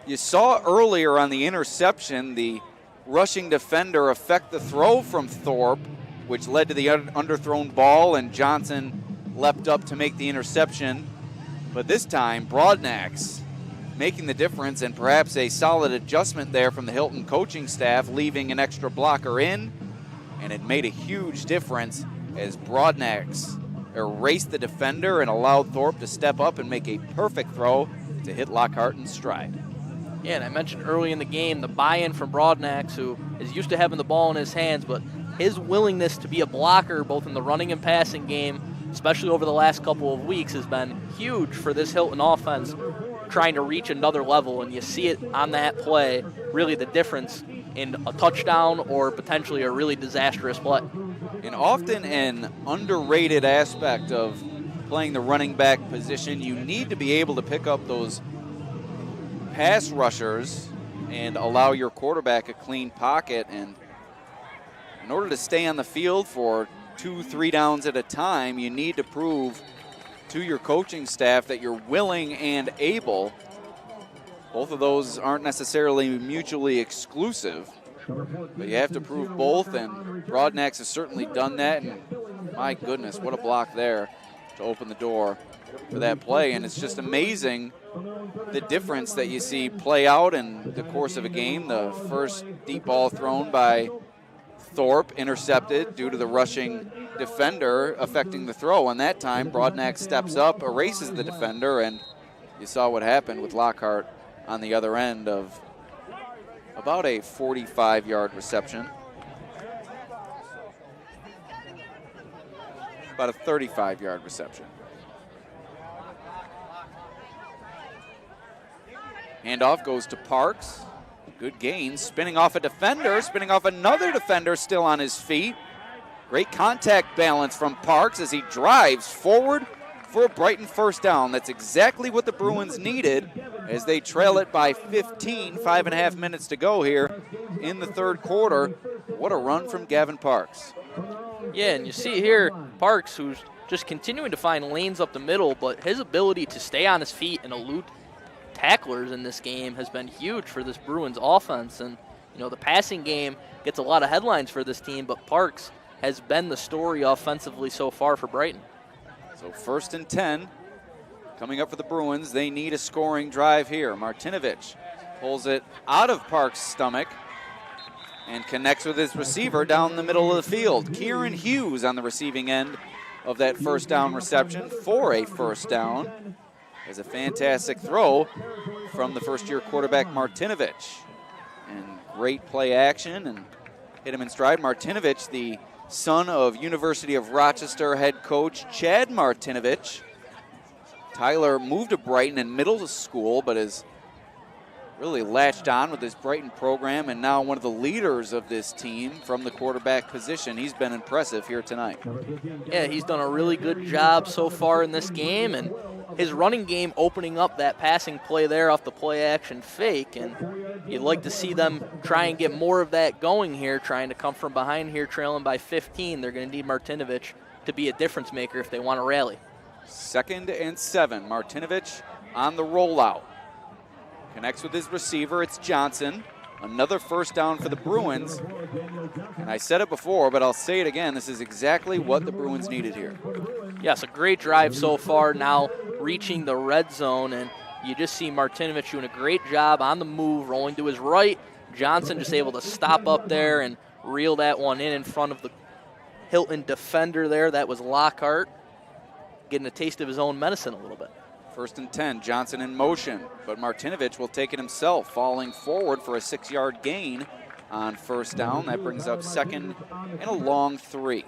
you saw earlier on the interception the rushing defender affect the throw from Thorpe, which led to the underthrown ball, and Johnson leapt up to make the interception. But this time, Broadnax making the difference, and perhaps a solid adjustment there from the Hilton coaching staff, leaving an extra blocker in, and it made a huge difference as Broadnax erased the defender and allowed Thorpe to step up and make a perfect throw to hit Lockhart in stride. Yeah, and I mentioned early in the game the buy-in from Broadnax, who is used to having the ball in his hands, but his willingness to be a blocker both in the running and passing game, especially over the last couple of weeks, has been huge for this Hilton offense, trying to reach another level, and you see it on that play, really the difference in a touchdown or potentially a really disastrous play. And often an underrated aspect of playing the running back position, you need to be able to pick up those pass rushers and allow your quarterback a clean pocket. And in order to stay on the field for 2-3 downs at a time, you need to prove to your coaching staff that you're willing and able. Both of those aren't necessarily mutually exclusive, but you have to prove both, and Broadnax has certainly done that, and my goodness, what a block there to open the door for that play. And it's just amazing the difference that you see play out in the course of a game. The first deep ball thrown by Thorpe, intercepted due to the rushing defender affecting the throw, and that time Broadnax steps up, erases the defender, and you saw what happened with Lockhart on the other end of about a 45-yard reception. About a 35-yard reception. Handoff goes to Parks. Good gain, spinning off a defender, spinning off another defender still on his feet. Great contact balance from Parks as he drives forward for a Brighton first down. That's exactly what the Bruins needed as they trail it by 15, 5.5 minutes to go here in the third quarter. What a run from Gavin Parks. Yeah, and you see here Parks, who's just continuing to find lanes up the middle, but his ability to stay on his feet and elude tacklers in this game has been huge for this Bruins offense. And, you know, the passing game gets a lot of headlines for this team, but Parks has been the story offensively so far for Brighton. So 1st and 10 coming up for the Bruins. They need a scoring drive here. Martinovich pulls it out of Parks' stomach and connects with his receiver down the middle of the field. Kieran Hughes on the receiving end of that first down reception for a first down. There's a fantastic throw from the first-year quarterback Martinovich. And great play action and hit him in stride. Martinovich, the son of University of Rochester head coach Chad Martinovich. Tyler moved to Brighton in middle school, but has really latched on with this Brighton program and now one of the leaders of this team from the quarterback position. He's been impressive here tonight. Yeah, he's done a really good job so far in this game, and his running game opening up that passing play there off the play action fake, and you'd like to see them try and get more of that going here, trying to come from behind here trailing by 15. They're going to need Martinovich to be a difference maker if they want to rally. 2nd and 7. Martinovich on the rollout. Connects with his receiver. It's Johnson. Another first down for the Bruins. And I said it before, but I'll say it again. This is exactly what the Bruins needed here. Yes, a great drive so far, now reaching the red zone, and you just see Martinovic doing a great job on the move, rolling to his right. Johnson just able to stop up there and reel that one in front of the Hilton defender there. That was Lockhart, getting a taste of his own medicine a little bit. 1st and 10, Johnson in motion, but Martinovic will take it himself, falling forward for a 6-yard gain on first down. That brings up 2nd and a long 3.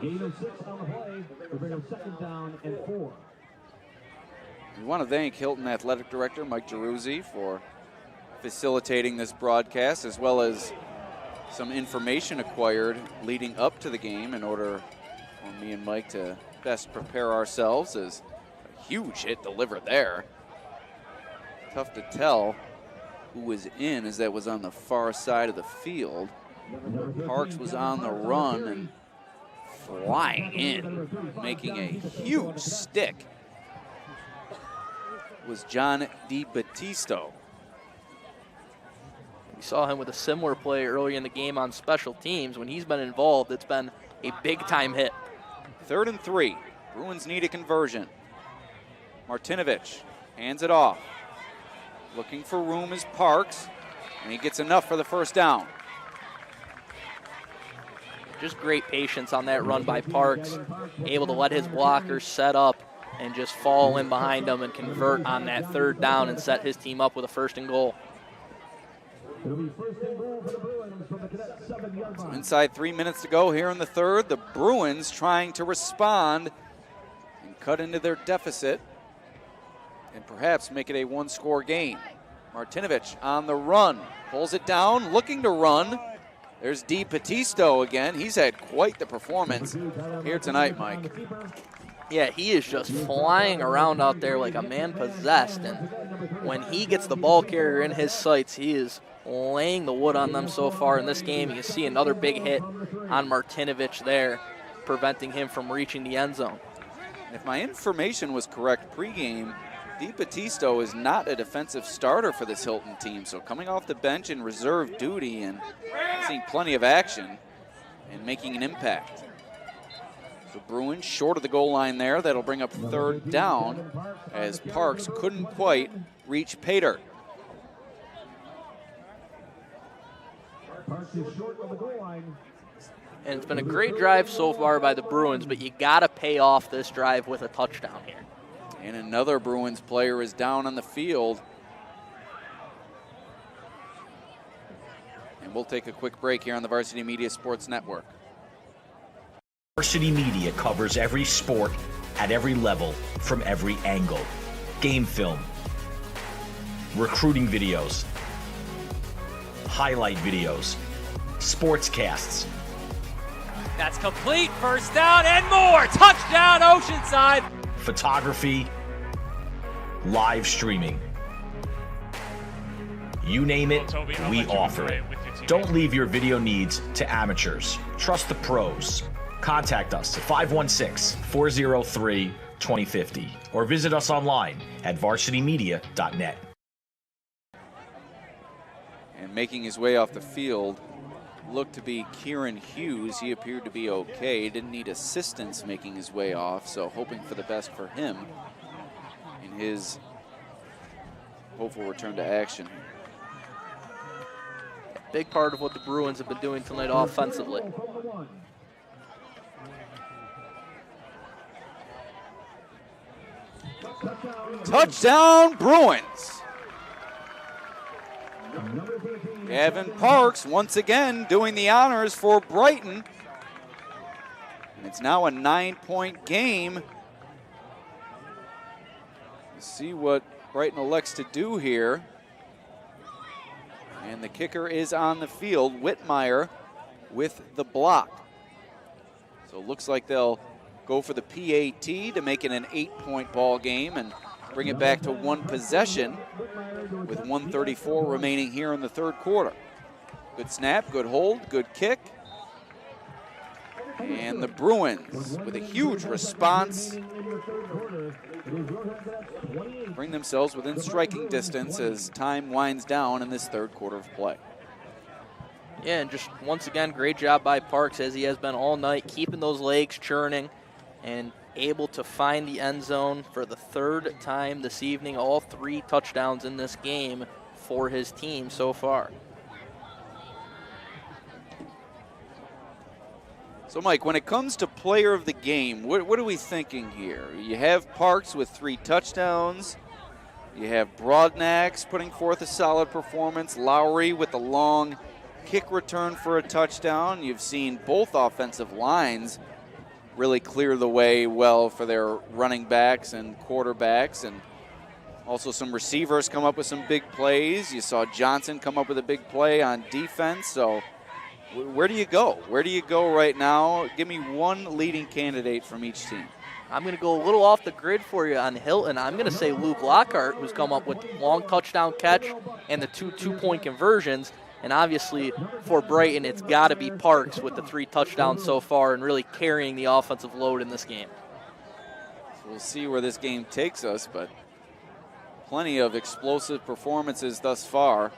Gain of 6 on the play to bring up 2nd down and 4. We want to thank Hilton Athletic Director Mike Jeruzzi for facilitating this broadcast, as well as some information acquired leading up to the game in order for me and Mike to best prepare ourselves. As a huge hit delivered there. Tough to tell who was in, as that was on the far side of the field. Parks was on the run and flying in, making a huge stick, was John DiBattisto. We saw him with a similar play earlier in the game on special teams. When he's been involved, it's been a big-time hit. 3rd and 3. Bruins need a conversion. Martinovic hands it off. Looking for room is Parks, and he gets enough for the first down. Just great patience on that run by Parks, able to let his blockers set up and just fall in behind him and convert on that 3rd down and set his team up with a 1st and goal. So inside 3 minutes to go here in the 3rd. The Bruins trying to respond and cut into their deficit and perhaps make it a 1-score game. Martinovic on the run, pulls it down, looking to run. There's DiBattisto again. He's had quite the performance here tonight, Mike. Yeah, he is just flying around out there like a man possessed, and when he gets the ball carrier in his sights, he is laying the wood on them so far in this game. You can see another big hit on Martinovic there, preventing him from reaching the end zone. If my information was correct pregame, DiBattisto is not a defensive starter for this Hilton team, so coming off the bench in reserve duty and seeing plenty of action and making an impact. So Bruins short of the goal line there. That'll bring up 3rd down as Parks couldn't quite reach Pater. Parks is short of the goal line. And it's been a great drive so far by the Bruins, but you got to pay off this drive with a touchdown here. And another Bruins player is down on the field. And we'll take a quick break here on the Varsity Media Sports Network. Varsity Media covers every sport at every level from every angle. Game film, recruiting videos, highlight videos, sportscasts. That's complete. First down and more. Touchdown, Oceanside. Photography, live streaming. You name it, we offer it. Don't leave your video needs to amateurs. Trust the pros. Contact us at 516-403-2050 or visit us online at varsitymedia.net. And making his way off the field looked to be Kieran Hughes. He appeared to be okay. Didn't need assistance making his way off, so hoping for the best for him in his hopeful return to action. Big part of what the Bruins have been doing tonight offensively. Touchdown Bruins! Gavin Parks once again doing the honors for Brighton. And it's now a 9-point game. Let's see what Brighton elects to do here. And the kicker is on the field, Whitmire with the block. So it looks like they'll go for the PAT to make it an 8-point ball game and bring it back to one possession with 1:34 remaining here in the 3rd quarter. Good snap, good hold, good kick. And the Bruins, with a huge response, bring themselves within striking distance as time winds down in this third quarter of play. Yeah, and just once again, great job by Parks, as he has been all night, keeping those legs churning and able to find the end zone for the third time this evening. All 3 touchdowns in this game for his team so far. So, Mike, when it comes to player of the game, what are we thinking here? You have Parks with 3 touchdowns. You have Broadnax putting forth a solid performance. Lowry with the long kick return for a touchdown. You've seen both offensive lines really clear the way well for their running backs and quarterbacks, and also some receivers come up with some big plays. You saw Johnson come up with a big play on defense. So where do you go? Where do you go right now? Give me one leading candidate from each team. I'm going to go a little off the grid for you on Hilton. I'm going to say Luke Lockhart, who's come up with long touchdown catch and the 2 two-point conversions. And obviously for Brighton, it's got to be Parks with the 3 touchdowns so far and really carrying the offensive load in this game. So we'll see where this game takes us, but plenty of explosive performances thus far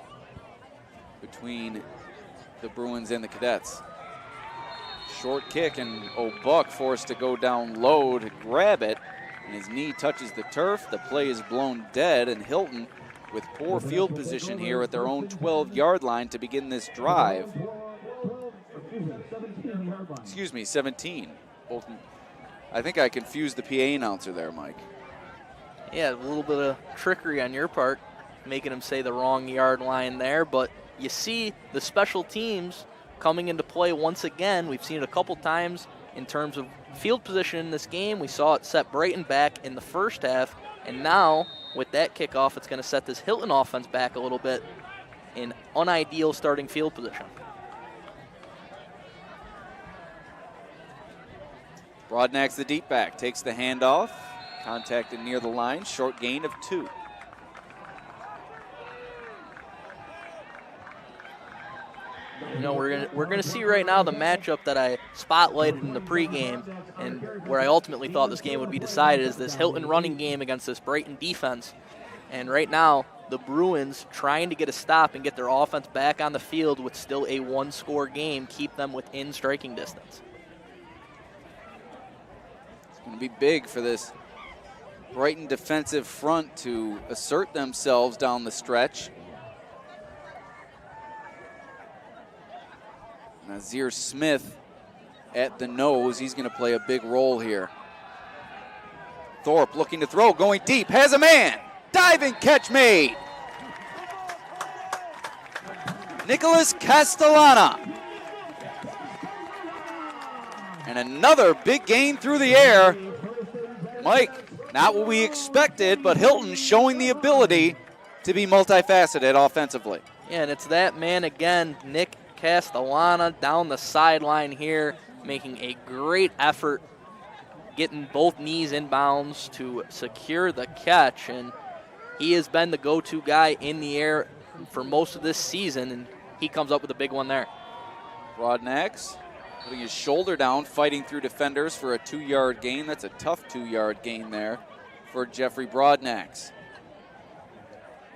between the Bruins and the Cadets. Short kick, and O'Buck forced to go down low to grab it, and his knee touches the turf. The play is blown dead, and Hilton with poor field position here at their own 12-yard line to begin this drive. Excuse me, 17. I think I confused the PA announcer there, Mike. Yeah, a little bit of trickery on your part, making him say the wrong yard line there, but you see the special teams coming into play once again. We've seen it a couple times in terms of field position in this game. We saw it set Brighton back in the first half, and now with that kickoff, it's going to set this Hilton offense back a little bit in unideal starting field position. Broadnax, the deep back, takes the handoff, contacted near the line, short gain of 2. You know, we're gonna see right now the matchup that I spotlighted in the pregame, and where I ultimately thought this game would be decided is this Hilton running game against this Brighton defense. And right now, the Bruins trying to get a stop and get their offense back on the field with still a 1-score game, keep them within striking distance. It's going to be big for this Brighton defensive front to assert themselves down the stretch. Nazir Smith at the nose. He's going to play a big role here. Thorpe looking to throw, going deep, has a man. Diving catch made. Nicholas Castellana. And another big gain through the air. Mike, not what we expected, but Hilton showing the ability to be multifaceted offensively. Yeah, and it's that man again, Nick Castellana, down the sideline here, making a great effort, getting both knees in bounds to secure the catch, and he has been the go-to guy in the air for most of this season, and he comes up with a big one there. Broadnax putting his shoulder down, fighting through defenders for a 2-yard gain. That's a tough 2-yard gain there for Jeffrey Broadnax.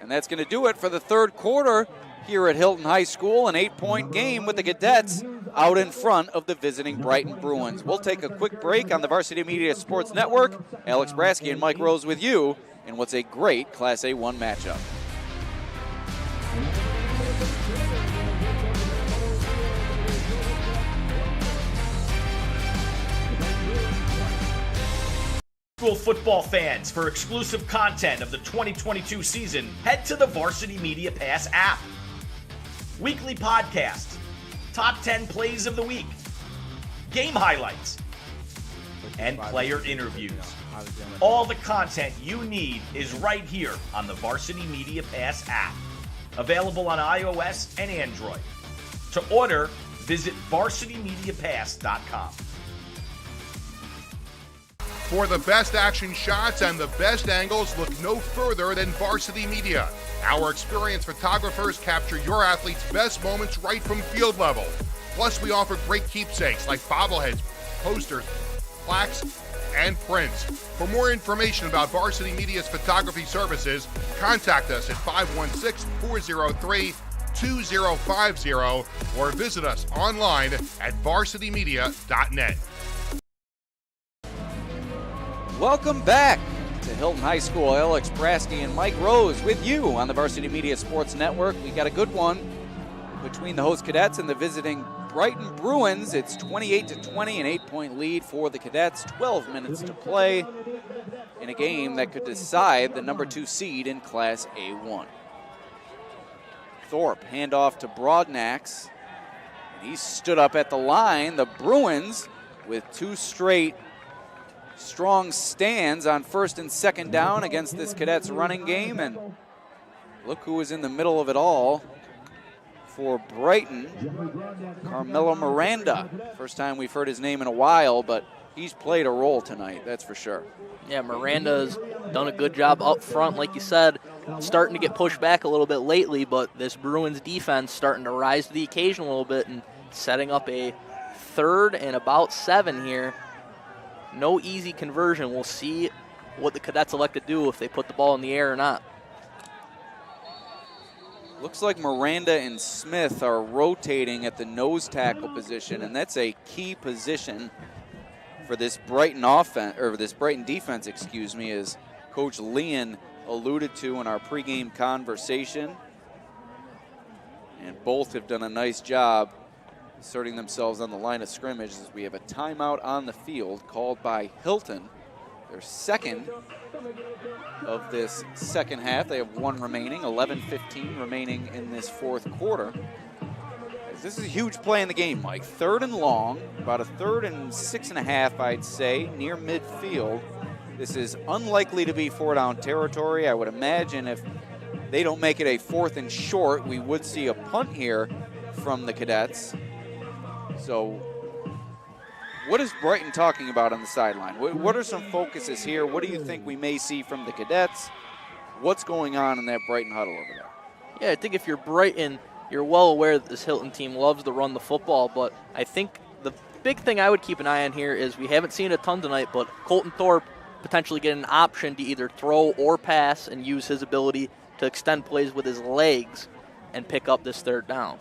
And that's going to do it for the third quarter here at Hilton High School, an 8-point game with the Cadets out in front of the visiting Brighton Bruins. We'll take a quick break on the Varsity Media Sports Network. Alex Brasky and Mike Rose with you in what's a great Class A1 matchup. School football fans, for exclusive content of the 2022 season, head to the Varsity Media Pass app. Weekly podcasts, top 10 plays of the week, game highlights, and player interviews. All the content you need is right here on the Varsity Media Pass app, available on iOS and Android. To order, visit varsitymediapass.com. For the best action shots and the best angles, look no further than Varsity Media. Our experienced photographers capture your athletes' best moments right from field level. Plus, we offer great keepsakes like bobbleheads, posters, plaques, and prints. For more information about Varsity Media's photography services, contact us at 516-403-2050 or visit us online at varsitymedia.net. Welcome back to Hilton High School. Alex Brasky and Mike Rose with you on the Varsity Media Sports Network. We got a good one between the host Cadets and the visiting Brighton Bruins. It's 28-20, an 8-point lead for the Cadets. 12 minutes to play in a game that could decide the number 2 seed in Class A1. Thorpe handoff to Broadnax. He stood up at the line. The Bruins with 2 straight strong stands on first and second down against this Cadets running game. And look who was in the middle of it all for Brighton. Carmelo Miranda. First time we've heard his name in a while, but he's played a role tonight, that's for sure. Yeah, Miranda's done a good job up front, like you said, starting to get pushed back a little bit lately, but this Bruins defense starting to rise to the occasion a little bit and setting up a 3rd and about 7 here. No easy conversion. We'll see what the Cadets elect to do if they put the ball in the air or not. Looks like Miranda and Smith are rotating at the nose tackle position, and that's a key position for this Brighton offense, or this Brighton defense, excuse me, as Coach Leon alluded to in our pregame conversation. And both have done a nice job asserting themselves on the line of scrimmage as we have a timeout on the field called by Hilton. Their second of this second half. They have 1 remaining, 11:15 remaining in this 4th quarter. This is a huge play in the game, Mike. 3rd and long, about a 3rd and 6.5, I'd say, near midfield. This is unlikely to be 4-down territory. I would imagine if they don't make it a 4th and short, we would see a punt here from the Cadets. So what is Brighton talking about on the sideline? What are some focuses here? What do you think we may see from the Cadets? What's going on in that Brighton huddle over there? Yeah, I think if you're Brighton, you're well aware that this Hilton team loves to run the football, but I think the big thing I would keep an eye on here is we haven't seen a ton tonight, but Colton Thorpe potentially get an option to either throw or pass and use his ability to extend plays with his legs and pick up this 3rd down.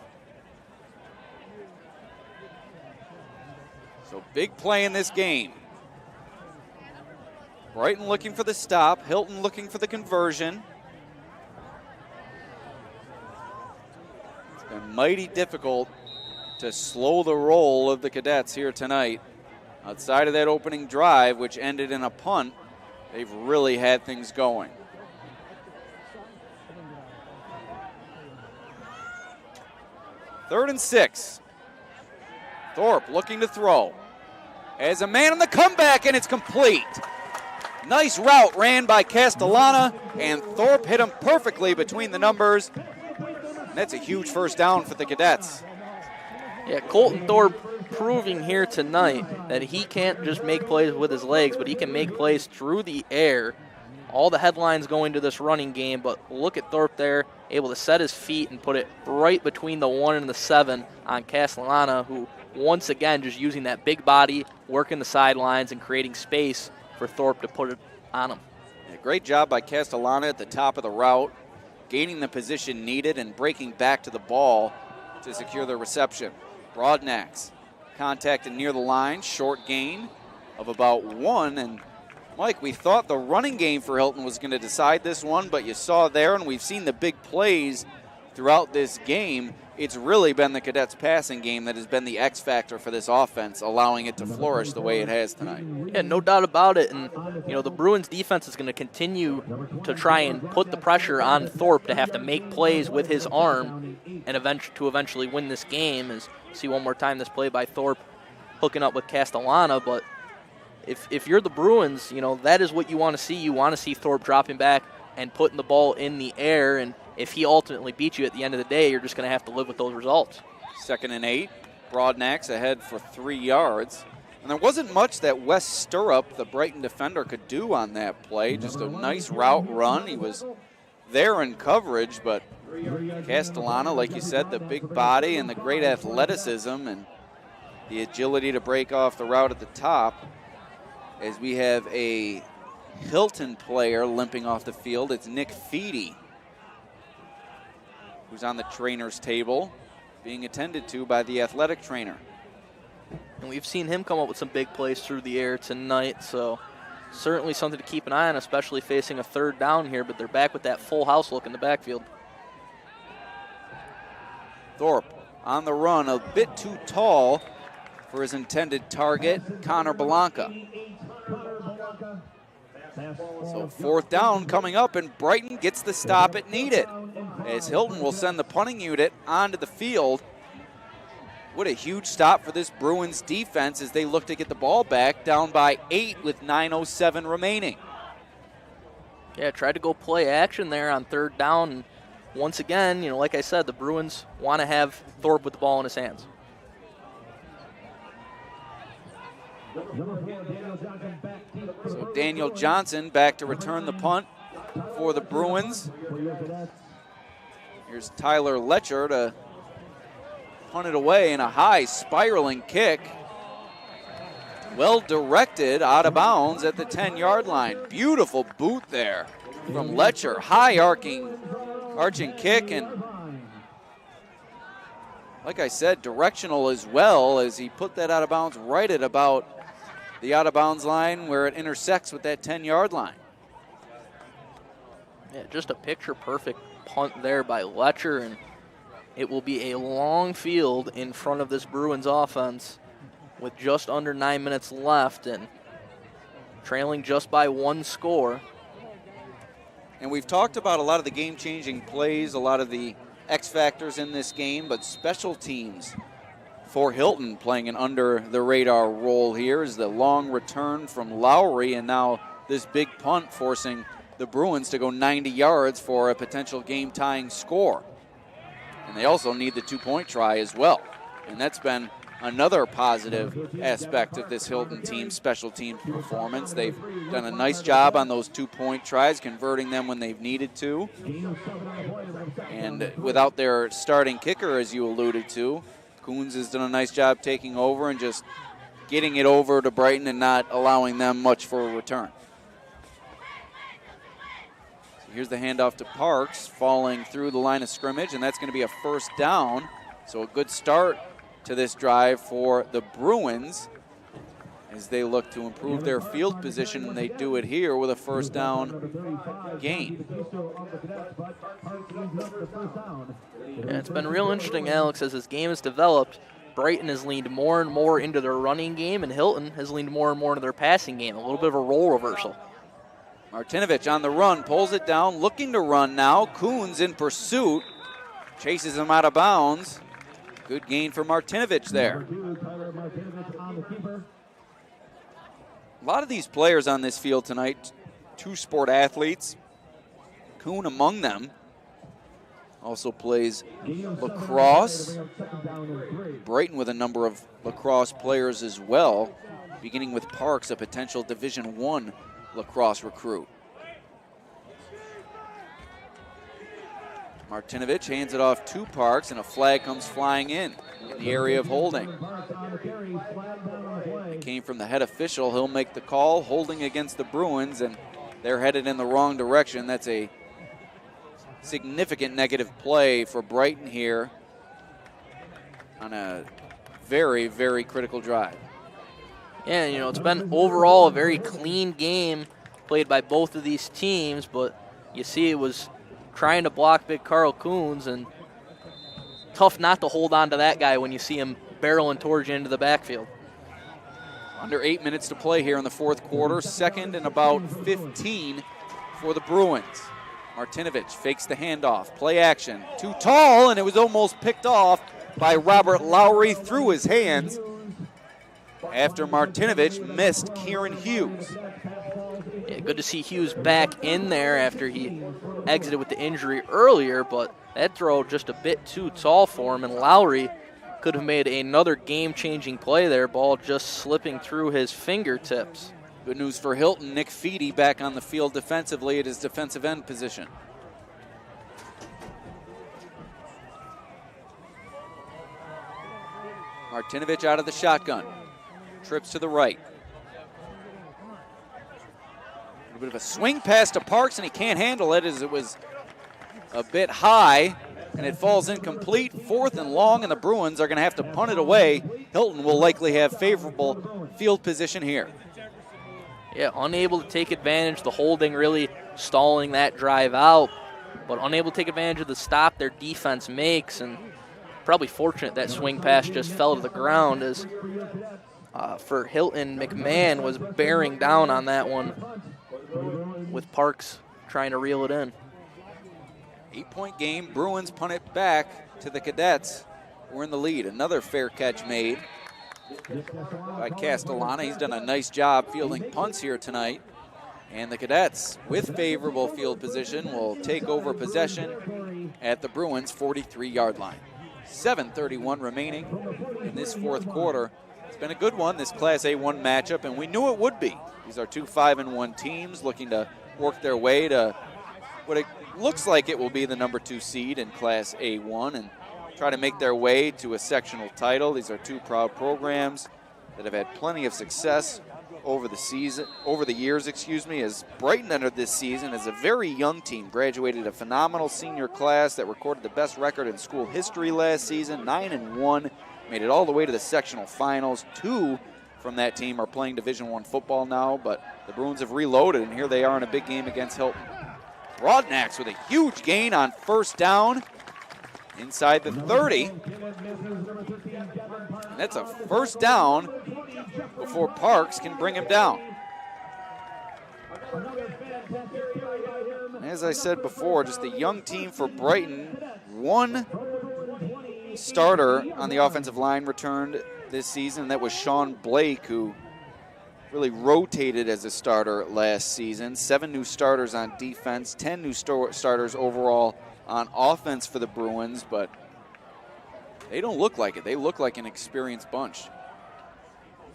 So big play in this game. Brighton looking for the stop. Hilton looking for the conversion. It's been mighty difficult to slow the roll of the Cadets here tonight. Outside of that opening drive, which ended in a punt, they've really had things going. Third and 6. Thorpe looking to throw. As a man on the comeback, and it's complete. Nice route ran by Castellana, and Thorpe hit him perfectly between the numbers. And that's a huge first down for the Cadets. Yeah, Colton Thorpe proving here tonight that he can't just make plays with his legs, but he can make plays through the air. All the headlines going to this running game, but look at Thorpe there, able to set his feet and put it right between the 1 and the 7 on Castellana, who once again just using that big body, working the sidelines and creating space for Thorpe to put it on him. Yeah, great job by Castellana at the top of the route, gaining the position needed and breaking back to the ball to secure the reception. Broadnax contacted near the line, short gain of about 1. And Mike, we thought the running game for Hilton was going to decide this one, but you saw there, and we've seen the big plays throughout this game. It's really been the Cadets' passing game that has been the X factor for this offense, allowing it to flourish the way it has tonight. Yeah, no doubt about it. And, you know, the Bruins defense is going to continue to try and put the pressure on Thorpe to have to make plays with his arm and eventually win this game. As see one more time this play by Thorpe hooking up with Castellana. But if you're the Bruins, you know, that is what you want to see. You want to see Thorpe dropping back and putting the ball in the air. And if he ultimately beats you at the end of the day, you're just going to have to live with those results. 2nd and 8. Broadnax ahead for 3 yards. And there wasn't much that Wes Stirrup, the Brighton defender, could do on that play. Just a nice route run. He was there in coverage, but Castellana, like you said, the big body and the great athleticism, and the agility to break off the route at the top, as we have a Hilton player limping off the field. It's Nick Feedy, who's on the trainer's table, being attended to by the athletic trainer. And we've seen him come up with some big plays through the air tonight, so certainly something to keep an eye on, especially facing a third down here, but they're back with that full house look in the backfield. Thorpe on the run, a bit too tall for his intended target, Connor Belanca. So 4th down coming up, and Brighton gets the stop it needed, as Hilton will send the punting unit onto the field. What a huge stop for this Bruins defense as they look to get the ball back, down by 8 with 9:07 remaining. Yeah, tried to go play action there on 3rd down. And once again, like I said, the Bruins want to have Thorpe with the ball in his hands. So Daniel Johnson back to return the punt for the Bruins. Here's Tyler Letcher to punt it away, in a high spiraling kick. Well directed, out of bounds at the 10-yard line. Beautiful boot there from Letcher. High arching kick, and like I said, directional as well, as he put that out of bounds right at about the out of bounds line where it intersects with that 10-yard line. Yeah, just a picture perfect punt there by Letcher, and it will be a long field in front of this Bruins offense with just under 9 minutes left and trailing just by 1 score. And we've talked about a lot of the game-changing plays, a lot of the X factors in this game, but special teams for Hilton playing an under-the-radar role here is the long return from Lowry, and now this big punt forcing the Bruins to go 90 yards for a potential game-tying score. And they also need the 2-point try as well. And that's been another positive aspect of this Hilton team's special teams performance. They've done a nice job on those 2-point tries, converting them when they've needed to. And without their starting kicker, as you alluded to, Coons has done a nice job taking over and just getting it over to Brighton and not allowing them much for a return. Here's the handoff to Parks, falling through the line of scrimmage, and that's going to be a 1st down. So a good start to this drive for the Bruins as they look to improve their field position, and they do it here with a 1st down gain. Yeah, it's been real interesting, Alex, as this game has developed. Brighton has leaned more and more into their running game, and Hilton has leaned more and more into their passing game. A little bit of a role reversal. Martinovich on the run, pulls it down, looking to run now. Coons in pursuit, chases him out of bounds. Good gain for Martinovich there. A lot of these players on this field tonight, 2 sport athletes. Coon among them. Also plays lacrosse. Brighton with a number of lacrosse players as well, beginning with Parks, a potential Division I lacrosse recruit. Martinovich hands it off to Parks, and a flag comes flying in the area of holding. It came from the head official. He'll make the call, holding against the Bruins, and they're headed in the wrong direction. That's a significant negative play for Brighton here on a very, very critical drive. Yeah, it's been overall a very clean game played by both of these teams, but you see it was trying to block big Carl Coons, and tough not to hold on to that guy when you see him barreling towards you into the backfield. Under 8 minutes to play here in the 4th quarter, 2nd and about 15 for the Bruins. Martinovich fakes the handoff, play action, too tall, and it was almost picked off by Robert Lowry through his hands after Martinovich missed Kieran Hughes. Yeah, good to see Hughes back in there after he exited with the injury earlier, but that throw just a bit too tall for him, and Lowry could have made another game-changing play there, ball just slipping through his fingertips. Good news for Hilton, Nick Feedy back on the field defensively at his defensive end position. Martinovich out of the shotgun. Trips to the right. A little bit of a swing pass to Parks, and he can't handle it as it was a bit high, and it falls incomplete. 4th and long, and the Bruins are going to have to punt it away. Hilton will likely have favorable field position here. Yeah, unable to take advantage. The holding really stalling that drive out, but unable to take advantage of the stop their defense makes, and probably fortunate that swing pass just fell to the ground as for Hilton, McMahon was bearing down on that one with Parks trying to reel it in. 8-point game. Bruins punt it back to the Cadets. We're in the lead. Another fair catch made by Castellana. He's done a nice job fielding punts here tonight. And the Cadets, with favorable field position, will take over possession at the Bruins' 43-yard line. 7:31 remaining in this 4th quarter. It's been a good one, this Class A1 matchup, and we knew it would be. These are two 5-1 teams looking to work their way to what it looks like it will be the number 2 seed in Class A1 and try to make their way to a sectional title. These are two proud programs that have had plenty of success over the years, as Brighton entered this season as a very young team, graduated a phenomenal senior class that recorded the best record in school history last season, 9-1, made it all the way to the sectional finals. 2 from that team are playing Division I football now, but the Bruins have reloaded, and here they are in a big game against Hilton. Broadnax with a huge gain on 1st down inside the 30. And that's a 1st down before Parks can bring him down. As I said before, just a young team for Brighton. 1 starter on the offensive line returned this season, and that was Sean Blake, who really rotated as a starter last season. 7 new starters on defense, 10 new starters overall on offense for the Bruins, but they don't look like it. They look like an experienced bunch.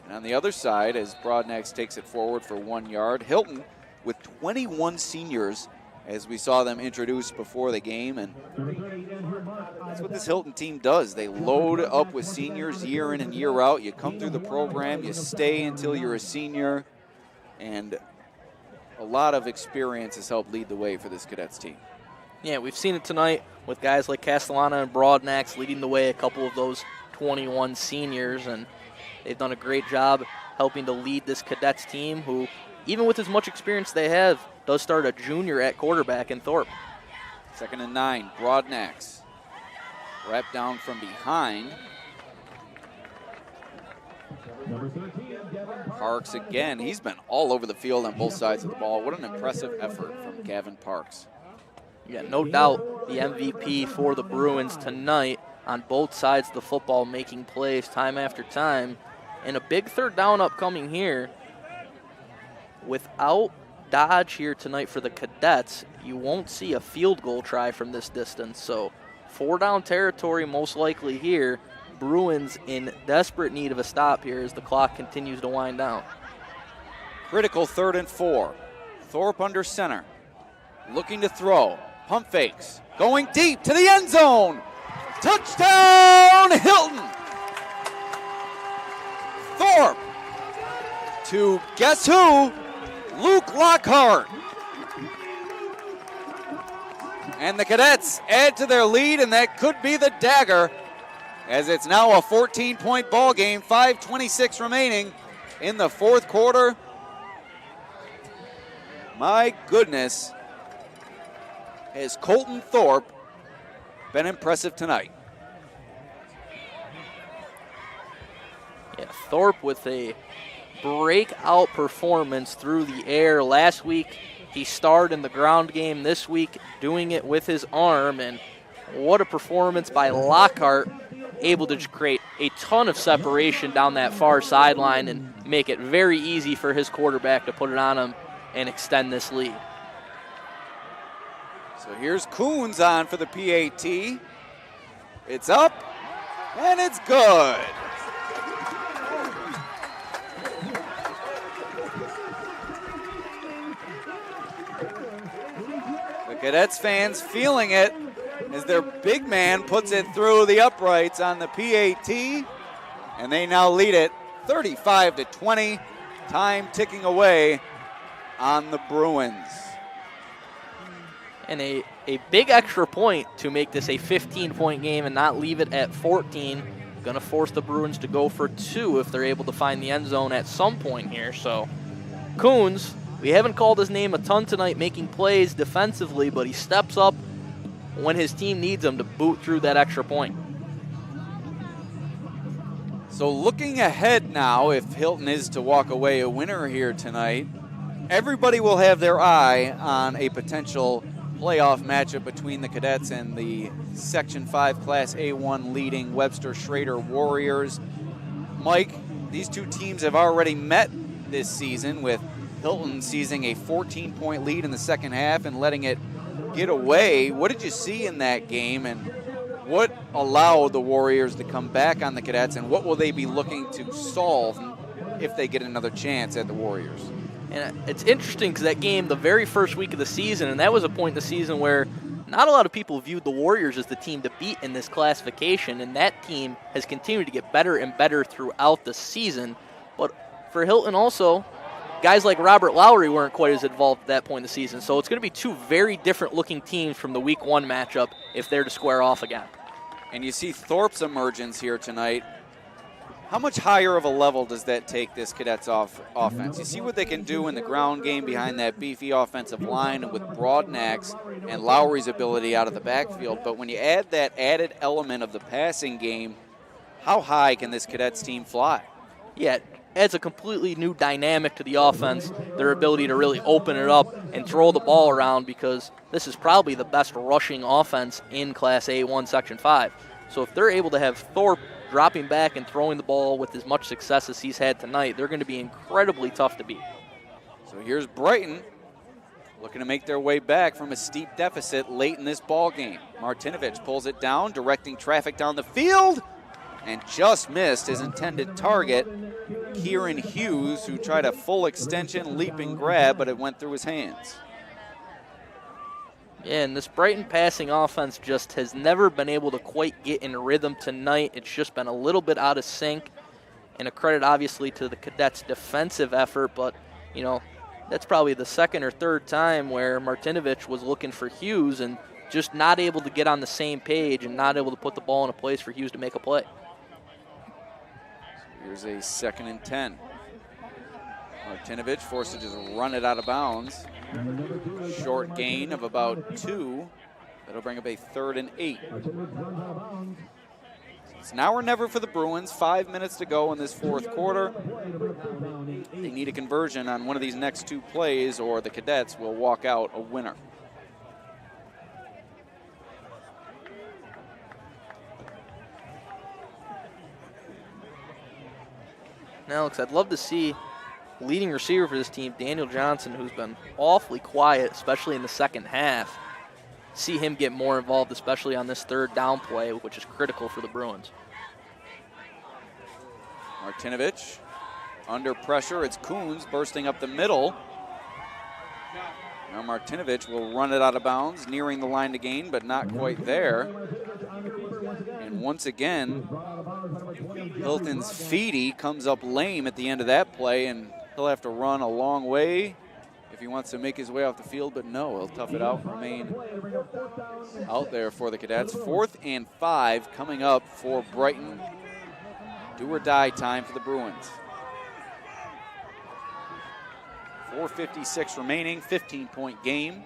And on the other side, as Broadnax takes it forward for 1 yard, Hilton with 21 seniors, as we saw them introduced before the game, and that's what this Hilton team does. They load up with seniors year in and year out. You come through the program, you stay until you're a senior, and a lot of experience has helped lead the way for this Cadets team. Yeah, we've seen it tonight with guys like Castellana and Broadnax leading the way, a couple of those 21 seniors, and they've done a great job helping to lead this Cadets team, who, even with as much experience they have, does start a junior at quarterback in Thorpe. 2nd and 9, Broadnax. Wrapped down from behind. Parks again. He's been all over the field on both sides of the ball. What an impressive effort from Gavin Parks. Yeah, no doubt the MVP for the Bruins tonight on both sides of the football, making plays time after time. And a big 3rd down upcoming here. Without Dodge here tonight for the Cadets, you won't see a field goal try from this distance. So 4-down territory most likely here. Bruins in desperate need of a stop here as the clock continues to wind down. Critical 3rd and 4. Thorpe under center. Looking to throw. Pump fakes. Going deep to the end zone. Touchdown, Hilton! Thorpe to guess who? Luke Lockhart. And the Cadets add to their lead, and that could be the dagger, as it's now a 14-point ball game, 5:26 remaining in the 4th quarter. My goodness, has Colton Thorpe been impressive tonight? Yeah, Thorpe with a breakout performance through the air. Last week, he starred in the ground game. This week, doing it with his arm, and what a performance by Lockhart, able to create a ton of separation down that far sideline and make it very easy for his quarterback to put it on him and extend this lead. So here's Coons on for the PAT. It's up, and it's good. The Cadets fans feeling it as their big man puts it through the uprights on the PAT. And they now lead it 35-20. Time ticking away on the Bruins. And a big extra point to make this a 15-point game and not leave it at 14. Going to force the Bruins to go for 2 if they're able to find the end zone at some point here. So Coons, we haven't called his name a ton tonight making plays defensively, but he steps up when his team needs him to boot through that extra point. So looking ahead now, if Hilton is to walk away a winner here tonight, everybody will have their eye on a potential playoff matchup between the Cadets and the Section 5 Class A1 leading Webster Schrader Warriors. Mike, these two teams have already met this season, with Hilton seizing a 14-point lead in the second half and letting it get away. What did you see in that game, and what allowed the Warriors to come back on the Cadets, and what will they be looking to solve if they get another chance at the Warriors? And it's interesting because that game, the very first week of the season, and that was a point in the season where not a lot of people viewed the Warriors as the team to beat in this classification, and that team has continued to get better and better throughout the season. But for Hilton also, guys like Robert Lowry weren't quite as involved at that point in the season, so it's going to be two very different looking teams from the Week 1 matchup if they're to square off again. And you see Thorpe's emergence here tonight. How much higher of a level does that take this Cadets offense? You see what they can do in the ground game behind that beefy offensive line and with Broadnax and Lowry's ability out of the backfield. But when you add that added element of the passing game, how high can this Cadets team fly? Yeah, it adds a completely new dynamic to the offense, their ability to really open it up and throw the ball around, because this is probably the best rushing offense in Class A1 Section 5. So if they're able to have Thorpe dropping back and throwing the ball with as much success as he's had tonight, they're going to be incredibly tough to beat. So here's Brighton looking to make their way back from a steep deficit late in this ball game. Martinovich pulls it down, directing traffic down the field, and just missed his intended target, Kieran Hughes, who tried a full extension leaping grab, but it went through his hands. Yeah, and this Brighton passing offense just has never been able to quite get in rhythm tonight. It's just been a little bit out of sync, and a credit obviously to the Cadets' defensive effort, but, you know, that's probably the second or third time where Martinovich was looking for Hughes and just not able to get on the same page and not able to put the ball in a place for Hughes to make a play. Here's a 2nd and 10. Martinovich forced to just run it out of bounds. Short gain of about 2. That'll bring up a 3rd and 8. It's now or never for the Bruins. 5 minutes to go in this fourth quarter. They need a conversion on one of these next 2 plays, or the Cadets will walk out a winner. Now, Alex, I'd love to see leading receiver for this team, Daniel Johnson, who's been awfully quiet, especially in the second half. See him get more involved, especially on this 3rd down play, which is critical for the Bruins. Martinovich under pressure. It's Coons bursting up the middle. Now Martinovich will run it out of bounds, nearing the line to gain, but not quite there. And once again, Hilton's Feedy comes up lame at the end of that play, and he'll have to run a long way if he wants to make his way off the field, but no, he'll tough it out and remain out there for the Cadets. 4th and 5 coming up for Brighton. Do or die time for the Bruins. 4:56 remaining, 15-point game.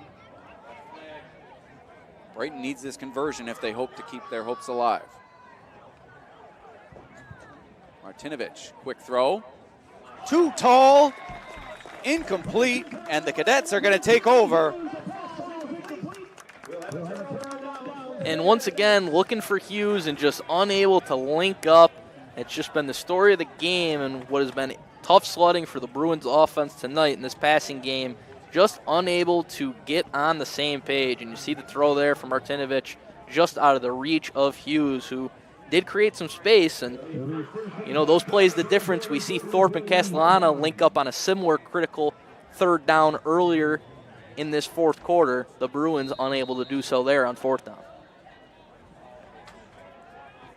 Brighton needs this conversion if they hope to keep their hopes alive. Martinovich, quick throw. Too tall, incomplete, and the Cadets are going to take over. And once again, looking for Hughes and just unable to link up. It's just been the story of the game and what has been tough sledding for the Bruins offense tonight in this passing game. Just unable to get on the same page. And you see the throw there from Martinovich just out of the reach of Hughes, who did create some space. And, you know, those plays the difference. We see Thorpe and Castellana link up on a similar critical 3rd down earlier in this fourth quarter. The Bruins unable to do so there on 4th down.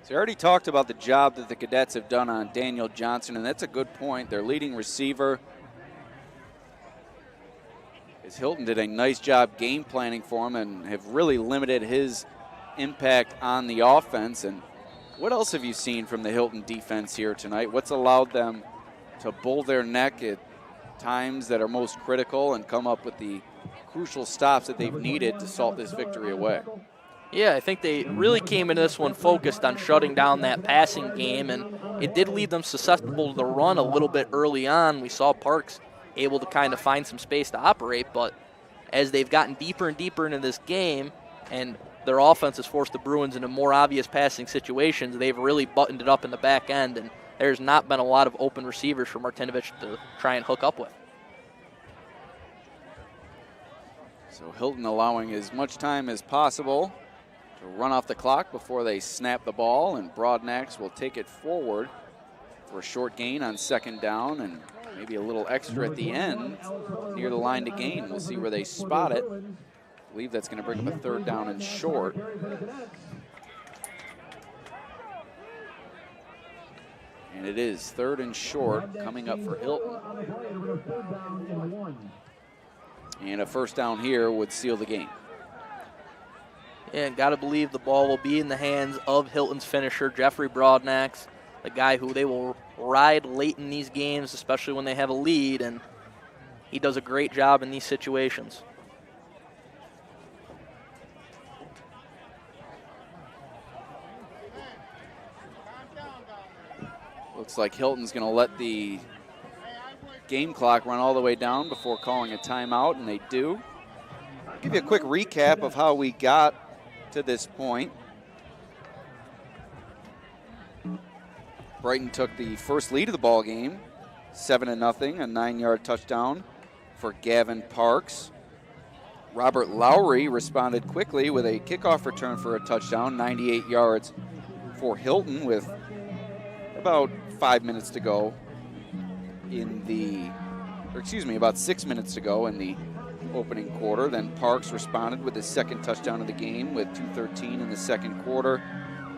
So I already talked about the job that the Cadets have done on Daniel Johnson, and that's a good point. Their leading receiver, as Hilton did a nice job game planning for him and have really limited his impact on the offense. And what else have you seen from the Hilton defense here tonight? What's allowed them to bull their neck at times that are most critical and come up with the crucial stops that they've needed to salt this victory away? Yeah, I think they really came into this one focused on shutting down that passing game, and it did leave them susceptible to the run a little bit early on. We saw Parks able to kind of find some space to operate, but as they've gotten deeper and deeper into this game and their offense has forced the Bruins into more obvious passing situations, they've really buttoned it up in the back end, and there's not been a lot of open receivers for Martinovich to try and hook up with. So Hilton allowing as much time as possible to run off the clock before they snap the ball, and Broadnax will take it forward for a short gain on second down and maybe a little extra at the end near the line to gain. We'll see where they spot it. I believe that's going to bring up a third down and short. And it is third and short coming up for Hilton. And a first down here would seal the game. And got to believe the ball will be in the hands of Hilton's finisher, Jeffrey Broadnax, the guy who they will ride late in these games, especially when they have a lead, and he does a great job in these situations. Looks like Hilton's going to let the game clock run all the way down before calling a timeout, and they do. I'll give you a quick recap of how we got to this point. Brighton took the first lead of the ball game, 7-0, a 9-yard touchdown for Gavin Parks. Robert Lowry responded quickly with a kickoff return for a touchdown, 98 yards for Hilton with about 5 minutes to go in the, about 6 minutes to go in the opening quarter. Then Parks responded with his second touchdown of the game with 2:13 in the second quarter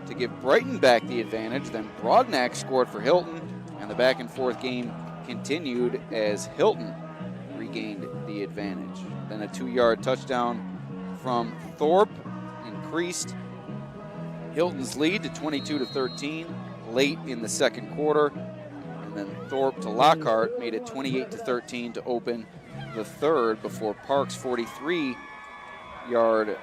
to give Brighton back the advantage. Then Broadnax scored for Hilton, and the back and forth game continued as Hilton regained the advantage. Then a 2-yard touchdown from Thorpe increased Hilton's lead to 22-13 late in the second quarter. And then Thorpe to Lockhart made it 28-13 to open the third before Parks' 43-yard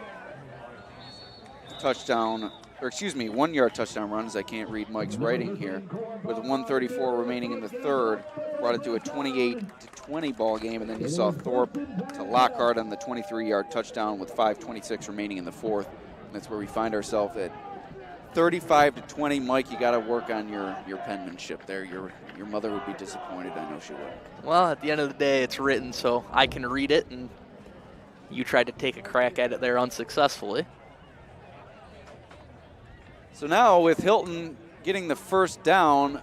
touchdown, 1-yard touchdown run, as I can't read Mike's writing here, with 1:34 remaining in the third, brought it to a 28-20 ball game. And then you saw Thorpe to Lockhart on the 23-yard touchdown with 5:26 remaining in the fourth. And that's where we find ourselves at 35-20. Mike, you got to work on your penmanship there. Your mother would be disappointed. I know she would. Well, at the end of the day, it's written, so I can read it, and you tried to take a crack at it there unsuccessfully. So now with Hilton getting the first down,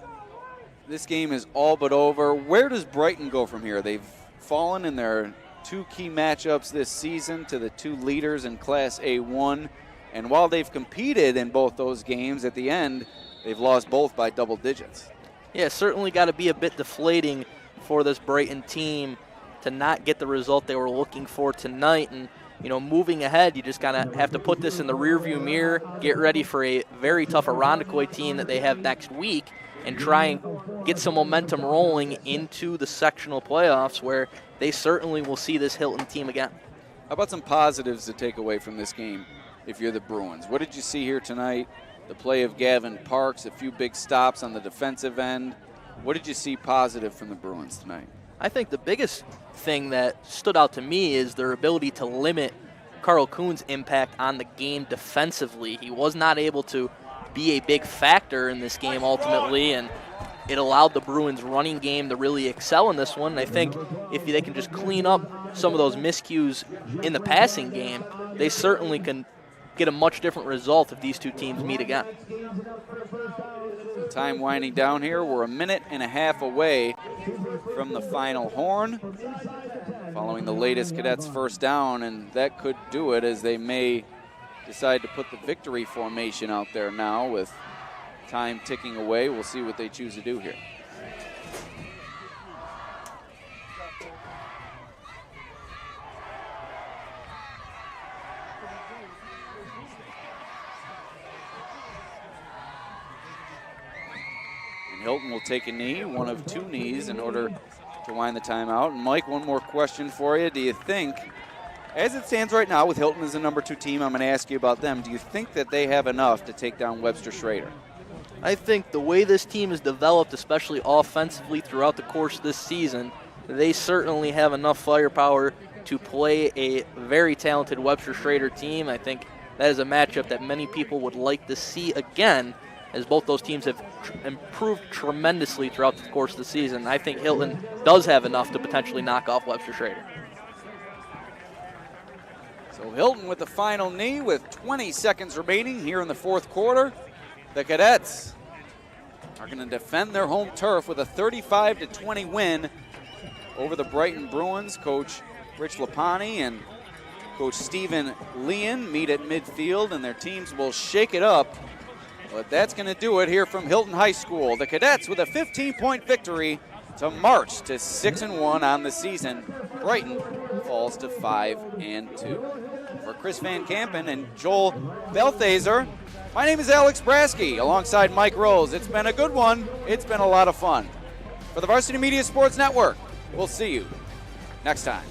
this game is all but over. Where does Brighton go from here? They've fallen in their two key matchups this season to the two leaders in Class A1. And while they've competed in both those games, at the end, they've lost both by double digits. Yeah, certainly got to be a bit deflating for this Brighton team to not get the result they were looking for tonight. And, moving ahead, you just kind of have to put this in the rearview mirror, get ready for a very tough Irondequoit team that they have next week, and try and get some momentum rolling into the sectional playoffs where they certainly will see this Hilton team again. How about some positives to take away from this game if you're the Bruins? What did you see here tonight? The play of Gavin Parks, a few big stops on the defensive end. What did you see positive from the Bruins tonight? I think the biggest thing that stood out to me is their ability to limit Carl Kuhn's impact on the game defensively. He was not able to be a big factor in this game ultimately, and it allowed the Bruins running game to really excel in this one. And I think if they can just clean up some of those miscues in the passing game, they certainly can get a much different result if these two teams meet again. Time winding down here. We're a minute and a half away from the final horn following the latest Cadets first down, and that could do it as they may decide to put the victory formation out there now with time ticking away. We'll see what they choose to do here. And Hilton will take a knee, one of two knees, in order to wind the timeout. And Mike, one more question for you. Do you think, as it stands right now with Hilton as the number 2 team, I'm going to ask you about them. Do you think that they have enough to take down Webster Schrader? I think the way this team is developed, especially offensively throughout the course of this season, they certainly have enough firepower to play a very talented Webster Schrader team. I think that is a matchup that many people would like to see again, as both those teams have improved tremendously throughout the course of the season. I think Hilton does have enough to potentially knock off Webster Schrader. So Hilton with the final knee with 20 seconds remaining here in the fourth quarter. The Cadets are going to defend their home turf with a 35-20 win over the Brighton Bruins. Coach Rich Lapani and Coach Stephen Leon meet at midfield, and their teams will shake it up. But that's going to do it here from Hilton High School. The Cadets with a 15-point victory to march to 6-1 on the season. Brighton falls to 5-2. For Chris Van Kampen and Joel Belthazer, my name is Alex Brasky alongside Mike Rose. It's been a good one. It's been a lot of fun. For the Varsity Media Sports Network, we'll see you next time.